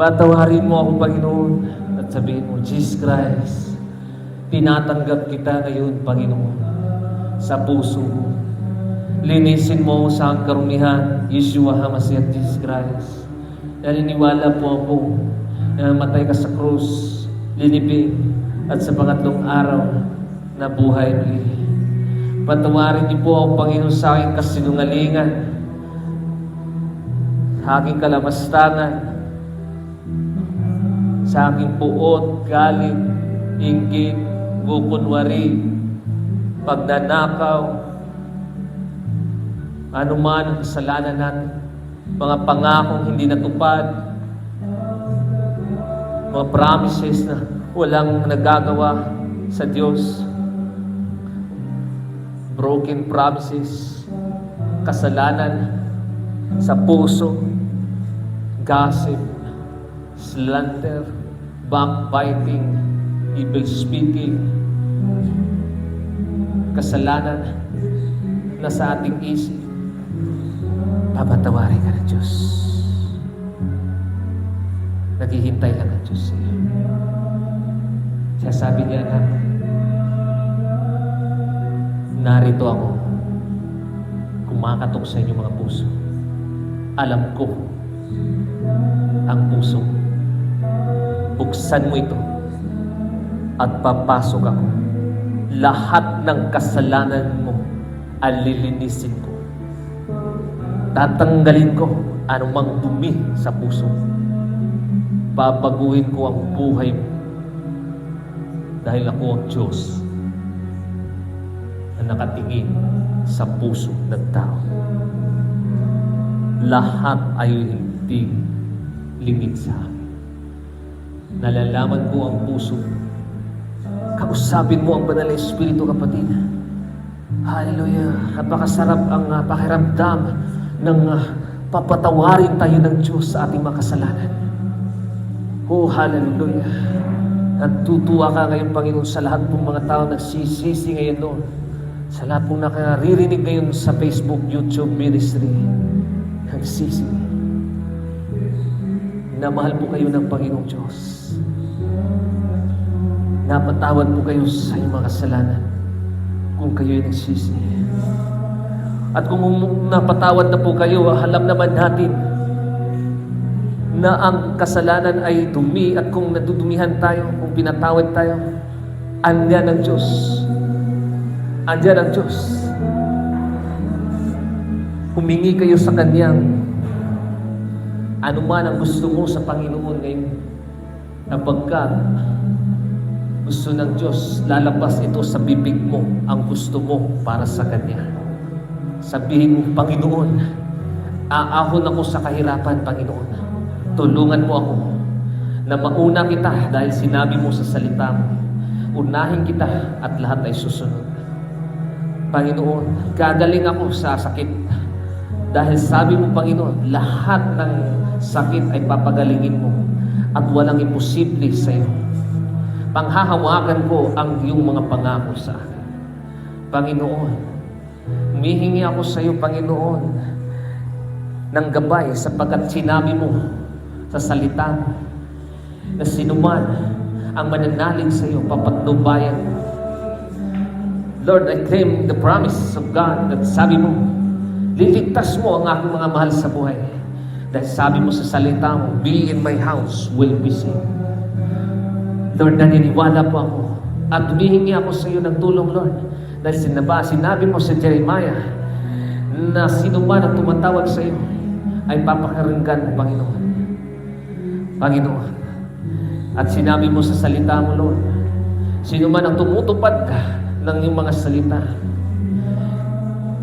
Patawarin mo ako, Panginoon. At sabihin mo, Jesus Christ, tinatanggap kita ngayon, Panginoon, sa puso mo. Linisin mo sa ang karumihan, Yeshua HaMashiach, Jesus Christ. Naniniwala po ako na matay ka sa krus, linipig, at sa pangatlong araw na buhay muli. Patawarin niyo po ako, Panginoon, sa aking kasinungalingan, sa aking kalamastangan, sa aking puot, galit, inggit, bukunwari, pagnanakaw, ano man ang kasalanan natin, mga pangakong hindi natupad, mga promises na walang nagagawa sa Diyos, broken promises, kasalanan sa puso, gossip, slander, backbiting, evil speaking, kasalanan na sa ating isip, papatawarin ka ng Diyos. Naghihintay lang ang Diyos sa iyo. Siya sabi niya na, narito ako, kumakatok sa inyong mga puso. Alam ko ang puso. Buksan mo ito at papasok ako. Lahat ng kasalanan mo alilinisin ko. Tatanggalin ko anumang dumi sa puso. Babaguhin ko ang buhay mo. Dahil ako ang Diyos na nakatingin sa puso ng tao. Lahat ay hindi lingid sa akin. Nalalaman ko ang puso. Kausapin mo ang banal na Espiritu, kapatid. Hallelujah. Napakasarap ang pakiramdam ng papatawarin tayo ng Diyos sa ating mga kasalanan. Oh, hallelujah. Natutuwa ka ngayon, Panginoon, sa lahat ng mga tao nagsisisi ngayon, Lord. Sa lahat pong nakaririnig ngayon sa Facebook, YouTube ministry, nagsisi. Namahal po kayo ng Panginoong Diyos. Napatawad po kayo sa inyong mga kasalanan kung kayo ay nagsisi. At kung napatawad na po kayo, alam naman natin na ang kasalanan ay dumi, at kung nadudumihan tayo, kung pinatawad tayo, andyan ang Diyos. Andyan ang Diyos. Humingi kayo sa Kanyang ano man ang gusto mo sa Panginoon ngayon, kapagkat gusto ng Diyos, lalabas ito sa bibig mo ang gusto mo para sa Kanya. Sabihin mo, Panginoon, aahon ako sa kahirapan, Panginoon. Tulungan mo ako na mauna kita dahil sinabi mo sa salita mo. Unahin kita at lahat ay susunod. Panginoon, gagaling ako sa sakit. Dahil sabi mo, Panginoon, lahat ng sakit ay papagalingin mo at walang imposible sa iyo. Panghahawakan ko ang iyong mga pangako sa akin. Panginoon, humihingi ako sa iyo, Panginoon, ng gabay sapagkat sinabi mo sa salita mo na sinuman ang mananalig sa iyo, papatnubayan. Lord, I claim the promise of God that sabi mo, liligtas mo ang aking mga mahal sa buhay. Dahil sabi mo sa salita mo, be in my house will be saved. Lord, naniniwala po ako at humihingi ako sa iyo ng tulong, Lord. Dahil sinabi mo sa Jeremiah na sino man ang tumatawag sa iyo ay papakaringgan mo, Panginoon. Panginoon. At sinabi mo sa salita mo, Lord, sino man ang tumutupad ka ng iyong mga salita,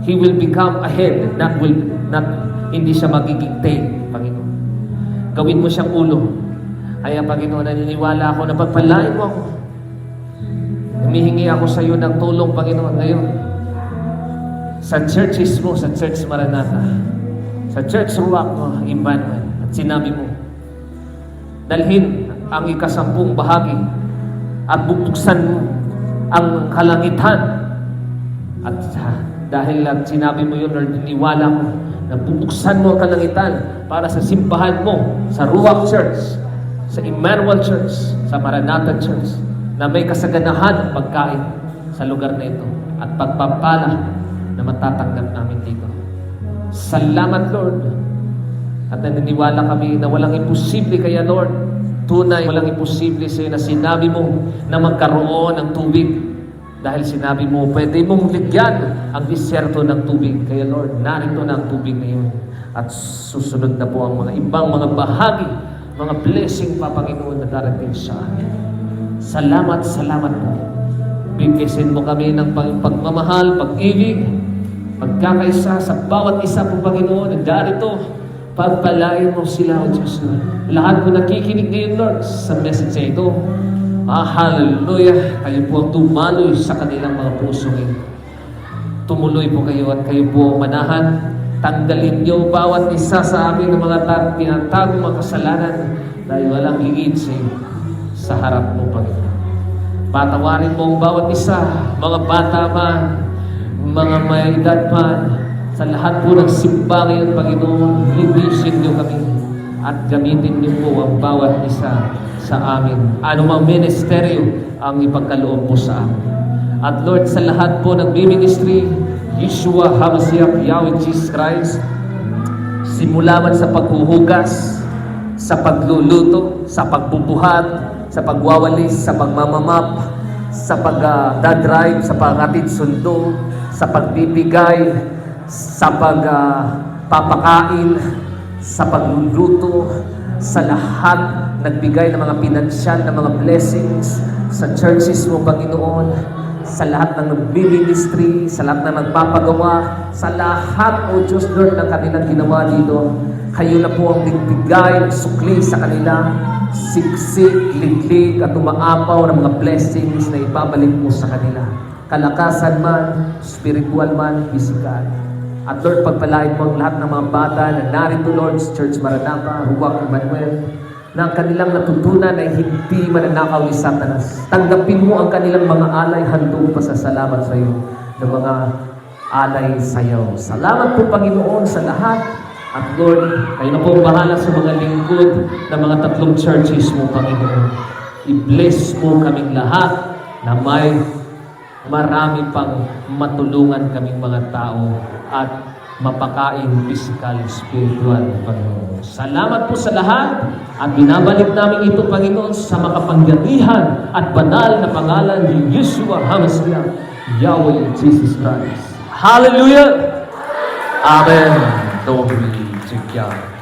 he will become a head, hindi siya magiging tail, Panginoon. Gawin mo siyang ulo. Kaya, Panginoon, naniniwala ako na pagpalain mo ako. Humihingi ako sa iyo ng tulong, Panginoon, ngayon. Sa churches mo, sa Church Maranatha, sa Church Ruach mo, Emmanuel, at sinabi mo, dalhin ang ika-10 bahagi at bubuksan mo ang kalangitan. At dahil sinabi mo yun, Lord, niniwala ko na bubuksan mo ang kalangitan para sa simbahan mo, sa Ruach Church, sa Emmanuel Church, sa Maranatha Church, na may kasaganahan ng pagkain sa lugar na ito at pagpapala na matatanggap namin dito. Salamat, Lord. At naniniwala kami na walang imposible kaya, Lord. Tunay, walang imposible sa'yo na sinabi mo na magkaroon ng tubig. Dahil sinabi mo, pwede mong ligyan ang disyerto ng tubig. Kaya, Lord, narito na ang tubig ngayon. At susunod na po ang mga ibang mga bahagi, mga blessing pa, Panginoon, na darating sa amin. Salamat, salamat po. Bigkasin mo kami ng pagmamahal, pag-ibig, pagkakaisa sa bawat isa po, Panginoon, na darito, pagpalain mo sila, O Diyos. Lahat po nakikinig ngayon, Lord, sa message na ito. Hallelujah! Kayo po ang tumaloy sa kanilang mga puso ngayon. Tumuloy po kayo at kayo po manahan. Tanggalin niyo bawat isa sa amin ng mga tinatagong mga kasalanan dahil walang higit sa iyo sa harap mo, Panginoon. Patawarin mo ang bawat isa, mga bata man, mga may edad man, sa lahat po ng simba ngayon, Panginoon, linisin niyo kami at gamitin niyo po ang bawat isa sa amin. Anumang ministeryo ang ipagkaloob mo sa amin. At Lord, sa lahat po ng ministry, Yeshua HaMashiach, Yahweh Jesus Christ, simula man sa paghuhugas, sa pagluluto, sa pagbubuhat, sa pagwawalis, sa pagmamamap, sa pag-drive, sa paghatid sundo, sa pagbibigay, sa pagpapakain, sa pagluluto, sa lahat nagbigay ng mga pinansyal na mga blessings sa churches mo, Panginoon, sa lahat ng nagbi-ministry, sa lahat ng nagpapagawa, sa lahat, O Diyos, Lord, ng kanilang ginawa dito. Kayo na po ang nagbigay, sukli sa kanila, siksik, liglig, at umaapaw ng mga blessings na ibabalik mo sa kanila. Kalakasan man, spiritual man, physical. At Lord, pagpalain mo ang lahat ng mga bata na narito, Lord, sa Church Maranatha, Ruach Emmanuel, na ang kanilang natutunan ay hindi mananakaw ni Satanas. Tanggapin mo ang kanilang mga alay, handog pasasalamat sa iyo ng mga alay sayaw. Salamat po, Panginoon, sa lahat. At Lord, kayo na po bahala sa mga lingkod ng mga 3 churches mo, Panginoon. I-bless mo kaming lahat na may marami pang matulungan kaming mga tao at mapakain physical, spiritual, Panginoon. Salamat po sa lahat at binabalik namin ito, Panginoon, sa makapangyarihan at banal na pangalan ni Yeshua HaMashiach, Yahweh Jesus Christ. Hallelujah! Amen. Glory to God.